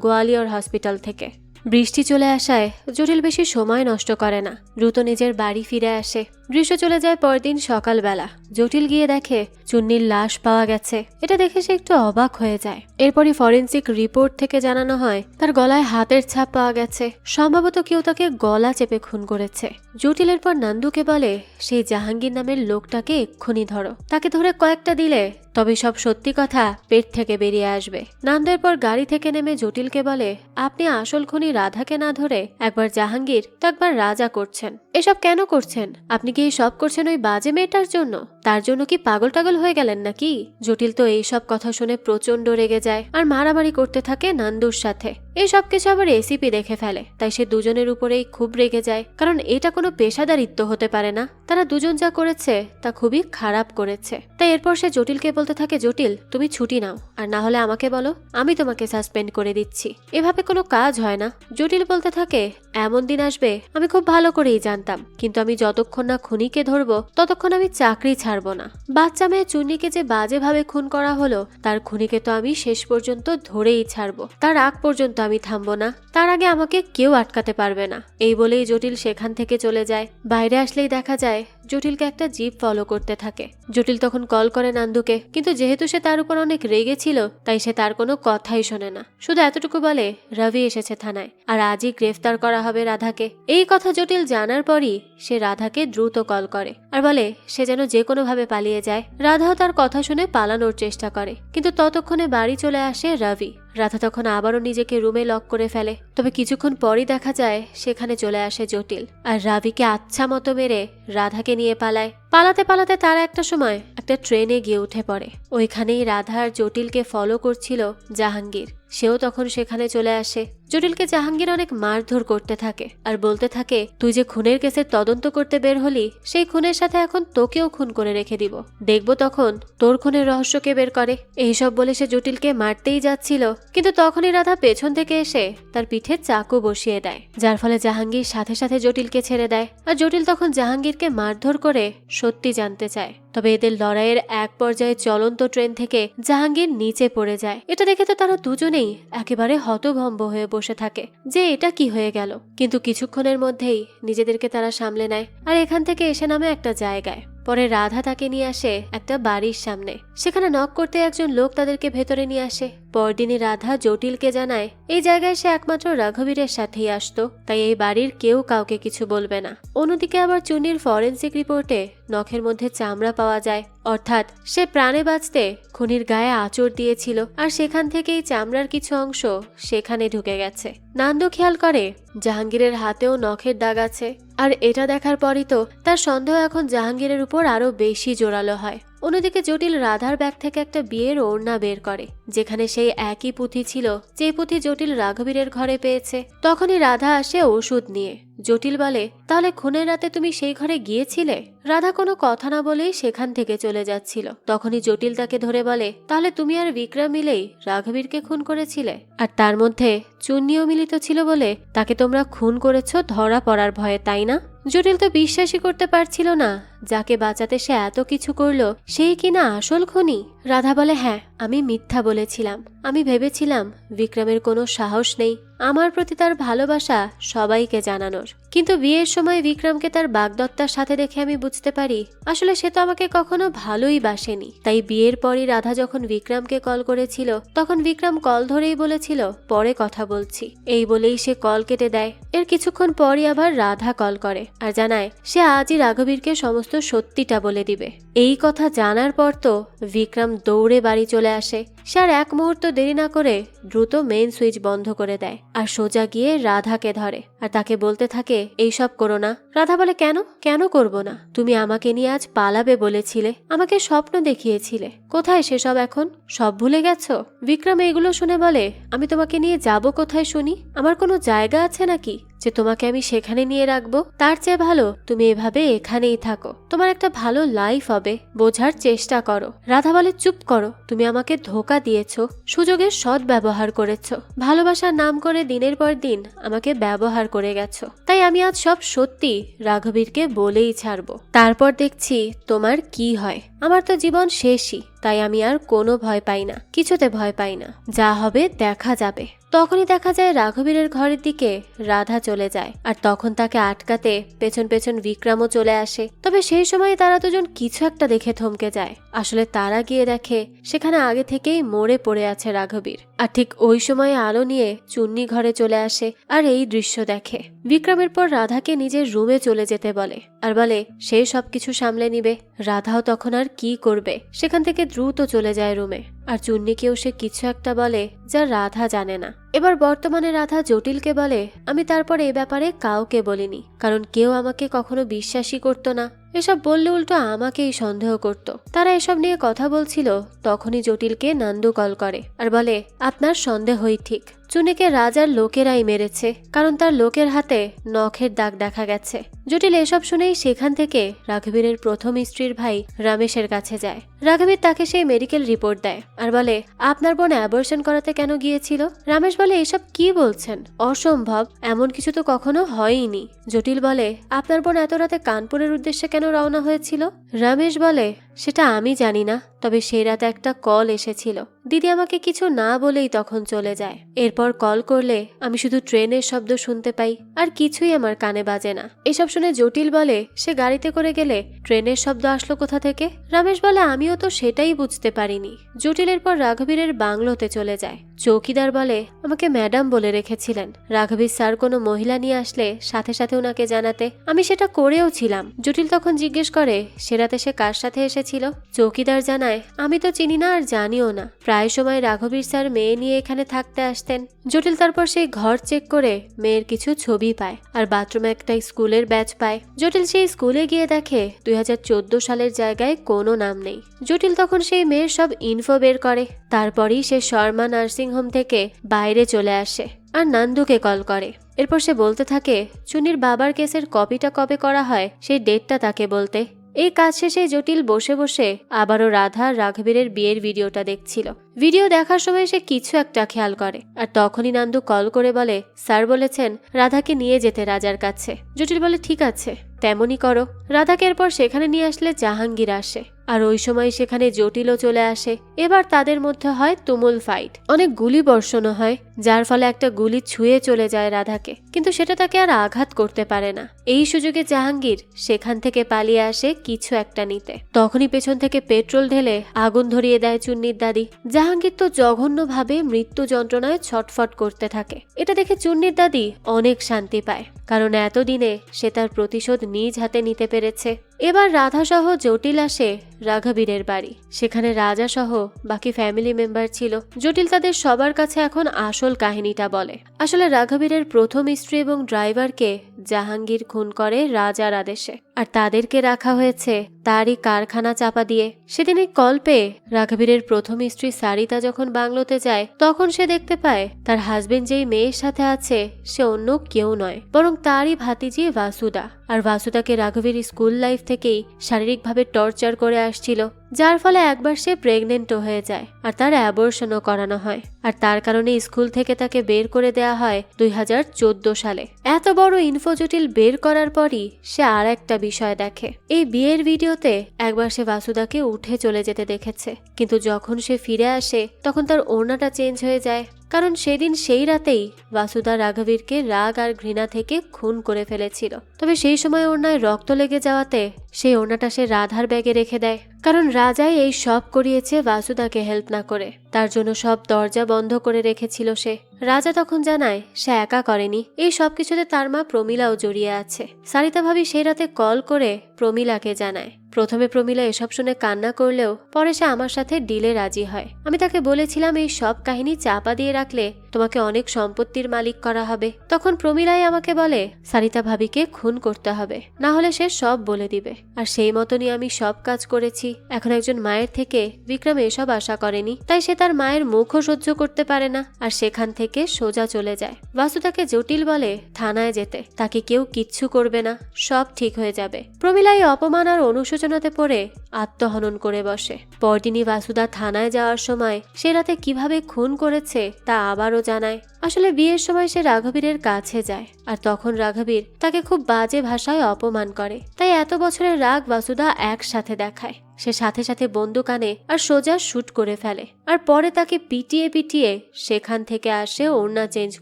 গোয়ালিয়র হসপিটাল থেকে। বৃষ্টি চলে আসায় জটিল বেশি সময় নষ্ট করে না, দ্রুত নিজের বাড়ি ফিরে আসে। দৃশ্য চলে যায় পরদিন সকালবেলা। জটিল গিয়ে দেখে চুন্নির লাশ পাওয়া গেছে। এটা দেখে সে একটু অবাক হয়ে যায়। এরপরই ফরেন্সিক রিপোর্ট থেকে জানানো হয় তার গলায় হাতের ছাপ পাওয়া গেছে, সম্ভবত কেউ তাকে গলা চেপে খুন করেছে। জটিলের পর নান্দুকে বলে সেই জাহাঙ্গীর নামের লোকটাকে এক্ষুনি ধরো, তাকে ধরে কয়েকটা দিলে তবে সব সত্যি কথা পেট থেকে বেরিয়ে আসবে। নান্দের পর গাড়ি থেকে নেমে জটিলকে বলে আপনি আসল খুনি রাধাকে না ধরে একবার জাহাঙ্গীর তো একবার রাজা করছেন, এসব কেন করছেন? আপনি কি এই সব করছেন ওই বাজে মেয়েটার জন্য? তার জন্য কি পাগল টাগল হয়ে গেলেন নাকি? জটিল তো এইসব কথা শুনে প্রচন্ড রেগে যায় আর মারামারি করতে থাকে নান্দুর সাথে। এই সব কিছু আবার এসিপি দেখে ফেলে, তাই সে দুজনের উপরেই খুব রেগে যায়, কারণ এটা কোনো পেশাদারিত্ব হতে পারে না। তারা দুজন যা করেছে তা খুবই খারাপ করেছে। তাই এরপর সে জটিলকে বলতে থাকে জটিল তুমি ছুটি নাও, আর না হলে আমাকে বলো, আমি তোমাকে সাসপেন্ড করে দিচ্ছি। এভাবে কোনো কাজ হয় না। জটিল বলতে থাকে এমন দিন আসবে আমি খুব ভালো করেই জানতাম, কিন্তু আমি যতক্ষণ না খুনিকে ধরবো ততক্ষণ আমি চাকরি ছাড়বো না। বাচ্চা মেয়ে চুন্নিকে যে বাজেভাবে খুন করা হলো তার খুনিকে তো আমি শেষ পর্যন্ত ধরেই ছাড়বো, তার আগ পর্যন্ত আমি থামবো না, তার আগে আমাকে কেউ আটকাতে পারবে না। এই বলেই জটিল সেখান থেকে চলে যায়। বাইরে আসলেই দেখা যায় জটিলকে একটা জিপ ফলো করতে থাকে। জটিল তখন কল করে নান্দুকে, কিন্তু যেহেতু সে তার উপর অনেক রেগে ছিল তাই সে তার কোনো কথাই শোনে না, শুধু এতটুকু বলে রবি এসেছে থানায় আর আজই গ্রেফতার করা হবে রাধাকে। এই কথা জটিল জানার পরই সে রাধাকে দ্রুত কল করে আর বলে সে যেন যে কোনো ভাবে পালিয়ে যায়। রাধাও তার কথা শুনে পালানোর চেষ্টা করে, কিন্তু ততক্ষণে বাড়ি চলে আসে রবি। রাধা তখন আবারও নিজেকে রুমে লক করে ফেলে, তবে কিছুক্ষণ পরই দেখা যায় সেখানে চলে আসে জটিল আর রাবিকে আচ্ছা মতো মেরে রাধাকে নিয়ে পালায়। পালাতে পালাতে তারা একটা সময় একটা ট্রেনে গিয়ে উঠে পড়ে। ওইখানেই রাধা আর জটিলকে ফলো করছিল জাহাঙ্গীর। সেও তখন সেখানে চলে আসে। জটিলকে জাহাঙ্গীর অনেক মারধর করতে থাকে আর বলতে থাকে, তুই যে খুনের কেসের তদন্ত করতে বের হলি, সেই খুনের সাথে এখন তোকেও খুন করে রেখে দিব, দেখবো তখন তোর খুনের রহস্যকে বের করে। এইসব বলে সে জটিলকে মারতেই যাচ্ছিল, কিন্তু তখনই রাধা পেছন থেকে এসে তার পিঠে চাকু বসিয়ে দেয়, যার ফলে জাহাঙ্গীর সাথে সাথে জটিলকে ছেড়ে দেয়। আর জটিল তখন জাহাঙ্গীরকে মারধর করে সত্যি জানতে চায়। তবে এদের লড়াইয়ের এক পর্যায়ে চলন্ত ট্রেন থেকে জাহাঙ্গীর নিচে পড়ে যায়। এটা দেখে তো তারা দুজনেই একেবারে হতভম্ব হয়ে বসে থাকে যে এটা কি হয়ে গেল, কিন্তু কিছুক্ষণের মধ্যেই নিজেদেরকে তারা সামলে নেয় আর এখান থেকে এসে নামে একটা জায়গায়। পরে রাধা তাকে নিয়ে আসে একটা বাড়ির সামনে। সেখানে নক করতে একজন লোক তাদেরকে ভেতরে নিয়ে আসে। পরদিনই রাধা জটিলকে জানায় এই জায়গায় সে একমাত্র রাঘবীরের সাথেই আসতো, তাই এই বাড়ির কেউ কাউকে কিছু বলবে না। অন্যদিকে আবার চুনির ফরেন্সিক রিপোর্টে নখের মধ্যে চামড়া পাওয়া যায়, অর্থাৎ সে প্রাণে বাঁচতে খুনির গায়ে আঁচড় দিয়েছিল আর সেখান থেকেই চামড়ার কিছু অংশ সেখানে ঢুকে গেছে। নান্দু খেয়াল করে জাহাঙ্গীরের হাতেও নখের দাগ আছে, আর এটা দেখার পরই তো তার সন্দেহ এখন জাহাঙ্গীরের উপর আরো বেশি জোরালো হয়। অন্যদিকে জটিল রাধার ব্যাগ থেকে একটা বিয়ের ওড়না বের করে, যেখানে সেই একই পুঁথি ছিল যে পুঁথি জটিল রাঘবীরের ঘরে পেয়েছে। তখনই রাধা আসে ওষুধ নিয়ে। জটিল বলে, তাহলে খুনের রাতে তুমি সেই ঘরে গিয়েছিলে? রাধা কোনো কথা না বলেই সেখান থেকে চলে যাচ্ছিল। তখনই জটিল তাকে ধরে বলে, তাহলে তুমি আর বিক্রম মিলেই রাঘবীরকে খুন করেছিলে, আর তার মধ্যে চুন্নিও মিলিত ছিল বলে তাকে তোমরা খুন করেছো ধরা পড়ার ভয়ে, তাই না? জটিল তো বিশ্বাসই করতে পারছিল না যাকে বাঁচাতে সে এত কিছু করলো সেই কিনা আসল খুনি। রাধা বলে, হ্যাঁ আমি মিথ্যা বলেছিলাম, আমি ভেবেছিলাম বিক্রমের কোনো সাহস নেই আমার প্রতি তার ভালোবাসা সবাইকে জানানোর, কিন্তু বিয়ের সময় বিক্রমকে তার বাগদত্তার সাথে দেখে আমি বুঝতে পারি আসলে সে তো আমাকে কখনো ভালোই বাসেনি। তাই বিয়ের পরই রাধা যখন বিক্রমকে কল করেছিল তখন বিক্রম কল ধরেই বলেছিল পরে কথা বলছি, এই বলেই সে কল কেটে দেয়। এর কিছুক্ষণ পরই আবার রাধা কল করে আর জানায় সে আজই রাঘবীরকে সমস্ত সত্যিটা বলে দিবে। এই কথা জানার পর তো বিক্রম দৌড়ে বাড়ি চলে আসে। সে আর এক মুহূর্ত দেরি না করে দ্রুত মেইন সুইচ বন্ধ করে দেয় আর সোজা গিয়ে রাধাকে ধরে আর তাকে বলতে থাকে এইসব করো না। রাধা বলে, কেন কেন করব না? তুমি আমাকে নিয়ে আজ পালাবে বলেছিলে, আমাকে স্বপ্ন দেখিয়েছিলে, কোথায় সেসব এখন? সব ভুলে গেছো? বিক্রম এগুলো শুনে বলে, আমি তোমাকে নিয়ে যাব কোথায় শুনি? আমার কোনো জায়গা আছে নাকি যে তোমাকে আমি সেখানে নিয়ে রাখবো? তার চেয়ে ভালো তুমি এভাবে এখানেই থাকো, তোমার একটা ভালো লাইফ হবে, বোঝার চেষ্টা করো। রাধা বলে, চুপ করো, তুমি আমাকে ধোকা দিয়েছো, সুযোগের সৎ ব্যবহার করেছো, ভালোবাসার নাম করে দিনের পর দিন আমাকে ব্যবহার করে গেছো, তাই আমি আজ সব সত্যি রাঘবীরকে বলেই ছাড়বো, তারপর দেখছি তোমার কি হয়। আমার তো জীবন শেষই, তাই আমি আর কোনো ভয় পাই না, কিছুতে ভয় পাই না, যা হবে দেখা যাবে। তখনই দেখা যায় রাঘবীরের ঘরের দিকে রাধা চলে যায় আর তখন তাকে আটকাতে পেছন পেছন বিক্রমও চলে আসে। তবে সেই সময় তারা দুজন কিছু একটা দেখে থমকে যায়। আসলে তারা গিয়ে দেখে সেখানে আগে থেকেই মরে পড়ে আছে রাঘবীর। আর ঠিক ওই সময় আলো নিয়ে চুন্নি ঘরে চলে আসে আর এই দৃশ্য দেখে। বিক্রমের পর রাধাকে নিজের রুমে চলে যেতে বলে আর বলে সে সবকিছু সামলে নিবে। রাধাও তখন আর কি করবে, সেখান থেকে দ্রুত চলে যায় রুমে। আর চুন্নিকেও সে কিছু একটা বলে যা রাধা জানে না। এবার বর্তমানে রাধা জটিলকে বলে, আমি তারপর এ ব্যাপারে কাউকে বলিনি, কারণ কেউ আমাকে কখনো বিশ্বাসই করতো না, এসব বললে উল্টো আমাকেই সন্দেহ করত। তারা এসব নিয়ে কথা বলছিল তখনই জটিলকে নান্দু কল করে আর বলে, আপনার সন্দেহই ঠিক, চুনিকে রাজার লোকেরাই মেরেছে, কারণ তার লোকের হাতে নখের দাগ দেখা গেছে। জটিল এসব শুনেই সেখান থেকে রাঘবীরের প্রথম স্ত্রীর ভাই রমেশের কাছে যায়। রাঘবীর তাকে সেই মেডিকেল রিপোর্ট দেয় আর বলে, আপনার বোন অ্যাবর্শন করাতে কেন গিয়েছিল? রমেশ বলে, এসব কি বলছেন, অসম্ভব, এমন কিছু তো কখনো হয়নি। জটিল বলে, আপনার বোন এত রাতে কানপুরের উদ্দেশ্যে কেন রওনা হয়েছিল? রমেশ বলে, সেটা আমি জানি না, তবে সেই রাতে একটা কল এসেছিল, দিদি আমাকে কিছু না বলেই তখন চলে যায়। এরপর কল করলে আমি শুধু ট্রেনের শব্দ শুনতে পাই, আর কিছুই আমার কানে বাজে না। এসব শুনে জটিল বলে, সে গাড়িতে করে গেলে ট্রেনের শব্দ আসলো কোথা থেকে? রমেশ বলে, আমিও তো সেটাই বুঝতে পারিনি। জটিলের পর রাঘবীরের বাংলোতে চলে যায়। চৌকিদার বলে, আমাকে ম্যাডাম বলে রেখেছিলেন রাঘবীর স্যার কোনো মহিলা নিয়ে আসলে সাথে সাথে ওনাকে জানাতে, আমি সেটা করেও ছিলাম। জটিল তখন জিজ্ঞেস করে সে রাতে সে কার সাথে এসেছিল। এসেছিল। চৌকিদার জানায়, আমি তো চিনি না আর জানিও না। প্রায় সময় রাঘবীর স্যার মেয়ে নিয়ে এখানে থাকতে আসতেন। জটিল তারপর সেই ঘর চেক করে মেয়ের কিছু ছবি পায় আর বাথরুমে একটা স্কুলের ব্যাচ পায়। জটিল সেই স্কুলে গিয়ে দেখে 2014 সালের জায়গায় কোনো নাম নেই। জটিল তখন সেই মেয়ের সব ইনফো বের করে। তারপরই সে শর্মা নার্সিং হোম থেকে বাইরে চলে আসে আর নান্দুকে কল করে। এরপর সে বলতে থাকে চুনির বাবার কেসের কপিটা কবে করা হয় সেই ডেটটা তাকে বলতে। এই কাজ শেষে জটিল বসে বসে আবারও রাধা আর রাঘবীরের বিয়ের ভিডিওটা দেখছিল। ভিডিও দেখার সময় সে কিছু একটা খেয়াল করে আর তখনই নান্দু কল করে বলে স্যার বলেছেন রাধাকে নিয়ে যেতে রাজার কাছে। জটিল বলে ঠিক আছে তেমনই করো। রাধাকে এরপর সেখানে নিয়ে আসলে জাহাঙ্গীর আসে আর ওই সময় সেখানে জটিলও চলে আসে। এবার তাদের মধ্যে হয় তুমুল ফাইট, অনেক গুলি বর্ষণও হয়, যার ফলে একটা গুলি ছুঁয়ে চলে যায় রাধাকে, কিন্তু সেটা তাকে আর আঘাত করতে পারে না। এই সুযোগে জাহাঙ্গীর সেখান থেকে পালিয়ে আসে কিছু একটা নিতে। তখনই পেছন থেকে পেট্রোল ঢেলে আগুন ধরিয়ে দেয় চুন্নির দাদি। জাহাঙ্গীর তো জঘন্যভাবে মৃত্যু যন্ত্রণায় ছটফট করতে থাকে। এটা দেখে চুন্নির দাদি অনেক শান্তি পায়, কারণ এতদিনে সে তার প্রতিশোধ নিজ হাতে নিতে পেরেছে। এবার রাধা সহ জটিল আসে রাঘবীরের বাড়ি। সেখানে রাজা সহ বাকি ফ্যামিলি মেম্বার ছিল। জটিল তাদের সবার কাছে এখন আসল কাহিনীটা বলে। আসলে রাঘবীরের প্রথম স্ত্রী এবং ড্রাইভারকে জাহাঙ্গীর খুন করে রাজার আদেশে, আর তাদেরকে রাখা হয়েছে তারই কারখানা চাপা দিয়ে। সেদিন এই কল পেয়ে রাঘবীরের প্রথম স্ত্রী সারিতা যখন বাংলোতে যায় তখন সে দেখতে পায় তার হাজবেন্ড যেই মেয়ের সাথে আছে সে অন্য কেউ নয় বরং তারই ভাতিজি বাসুদা। আর বাসুদাকে রাঘবীর স্কুল লাইফ থেকেই শারীরিকভাবে টর্চার করে আসছিল, যার ফলে একবার সে প্রেগনেন্টও হয়ে যায় আর তার অ্যাবর্শনও করানো হয়। আর তার কারণে স্কুল থেকে তাকে বের করে দেয়া হয় 2014 সালে। এত বড় ইনফো জটিল বের করার পরই সে আর একটা বিষয় দেখে। এই বিয়ের ভিডিওতে একবার সে বাসুদাকে উঠে চলে যেতে দেখেছে, কিন্তু যখন সে ফিরে আসে তখন তার ওড়নাটা চেঞ্জ হয়ে যায়, কারণ সেদিন সেই রাতেই বাসুদা রাঘবীরকে রাগ আর ঘৃণা থেকে খুন করে ফেলেছিল। তবে সেই সময় ওড়নায় রক্ত লেগে যাওয়াতে সেই ওড়নাটা সে রাধার ব্যাগে রেখে দেয়, কারণ রাজাই এই সব করিয়েছে বাসুদাকে হেল্প না করে। তার জন্য সব দরজা বন্ধ করে রেখেছিল সে। রাজা তখন জানায় সে একা করেনি, এই সব কিছুতে তার মা প্রমীলাও জড়িয়ে আছে। সারিতা ভাবি সেই রাতে কল করে প্রমীলাকে জানায়। প্রথমে প্রমীলা এসব শুনে কান্না করলেও পরে সে আমার সাথে ডিলে রাজি হয়। আমি তাকে বলেছিলাম এই সব কাহিনী চাপা দিয়ে রাখলে তোমাকে অনেক সম্পত্তির মালিক করা হবে। তখন প্রমীলাই আমাকে বলে সারিতা ভাবিকে খুন করতে হবে, না হলে সে সব বলে দিবে। আর সেই মতনই আমি সব কাজ করেছি। এখন একজন মায়ের থেকে বিক্রম এসব আশা করেনি, তাই সে তার মায়ের মুখও সহ্য করতে পারে না আর সেখান থেকে সোজা চলে যায়। বাসুদাকে জটিল বলে থানায় যেতে, তাকে কেউ কিচ্ছু করবে না, সব ঠিক হয়ে যাবে। প্রমীলা এই অপমান আর অনুশোচনাতে পড়ে আত্মহনন করে বসে। পরদিনই বাসুদা থানায় যাওয়ার সময় সে রাতে কিভাবে খুন করেছে তা আবারও জানায়। আসলে বিয়ের সময় সে রাঘবীরের কাছে যায় আর তখন রাঘবীর তাকে খুব বাজে ভাষায় অপমান করে, তাই এত বছরের রাগ বাসুদা একসাথে দেখায়। সে সাথে সাথে বন্দুক আনে আর সোজা শুট করে ফেলে, আর পরে তাকে পিটিয়ে পিটিয়ে সেখান থেকে আসে ওড়না চেঞ্জ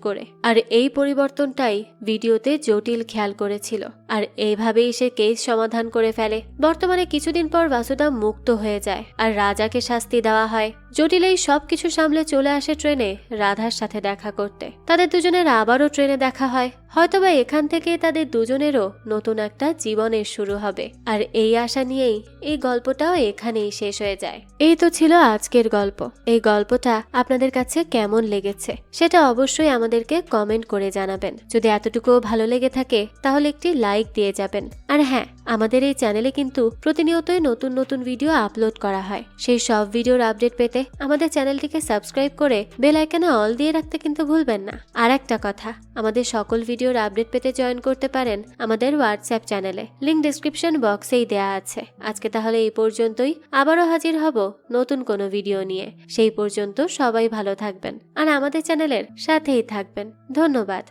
করে। আর এই পরিবর্তনটাই ভিডিওতে জটিল খেয়াল করেছিল, আর এইভাবেই সে কেস সমাধান করে ফেলে। বর্তমানে কিছুদিন পর বাসুদা মুক্ত হয়ে যায় আর রাজাকে শাস্তি দেওয়া হয়। জটিল এই সবকিছু সামলে চলে আসে ট্রেনে রাধার সাথে দেখা করতে। তাদের দুজনের আবারও ট্রেনে দেখা হয়। হয়তোবা এখান থেকে তাদের দুজনেরও নতুন একটা জীবনের শুরু হবে। আর এই আশা নিয়েই এই গল্পটাও এখানেই শেষ হয়ে যায়। এই তো ছিল আজকের গল্প। এই গল্পটা আপনাদের কাছে কেমন লেগেছে সেটা অবশ্যই আমাদেরকে কমেন্ট করে জানাবেন। যদি এতটুকুও ভালো লেগে থাকে তাহলে একটি লাইক দিয়ে যাবেন। আর হ্যাঁ, আমাদের এই চ্যানেলে কিন্তু প্রতিনিয়তই নতুন নতুন ভিডিও আপলোড করা হয়। সেই সব ভিডিওর আপডেট পেতে আমাদের চ্যানেলটিকে সাবস্ক্রাইব করে বেল আইকনে অল দিয়ে রাখতে কিন্তু ভুলবেন না। আর একটা কথা, আমাদের সকল ভিডিওর আপডেট পেতে জয়েন করতে পারেন আমাদের হোয়াটসঅ্যাপ চ্যানেলে, লিংক ডেসক্রিপশন বক্সেই দেয়া আছে। আজকে তাহলে এই পর্যন্তই, আবারও হাজির হব নতুন কোনো ভিডিও নিয়ে। সেই পর্যন্ত সবাই ভালো থাকবেন আর আমাদের চ্যানেলের সাথেই থাকবেন। ধন্যবাদ।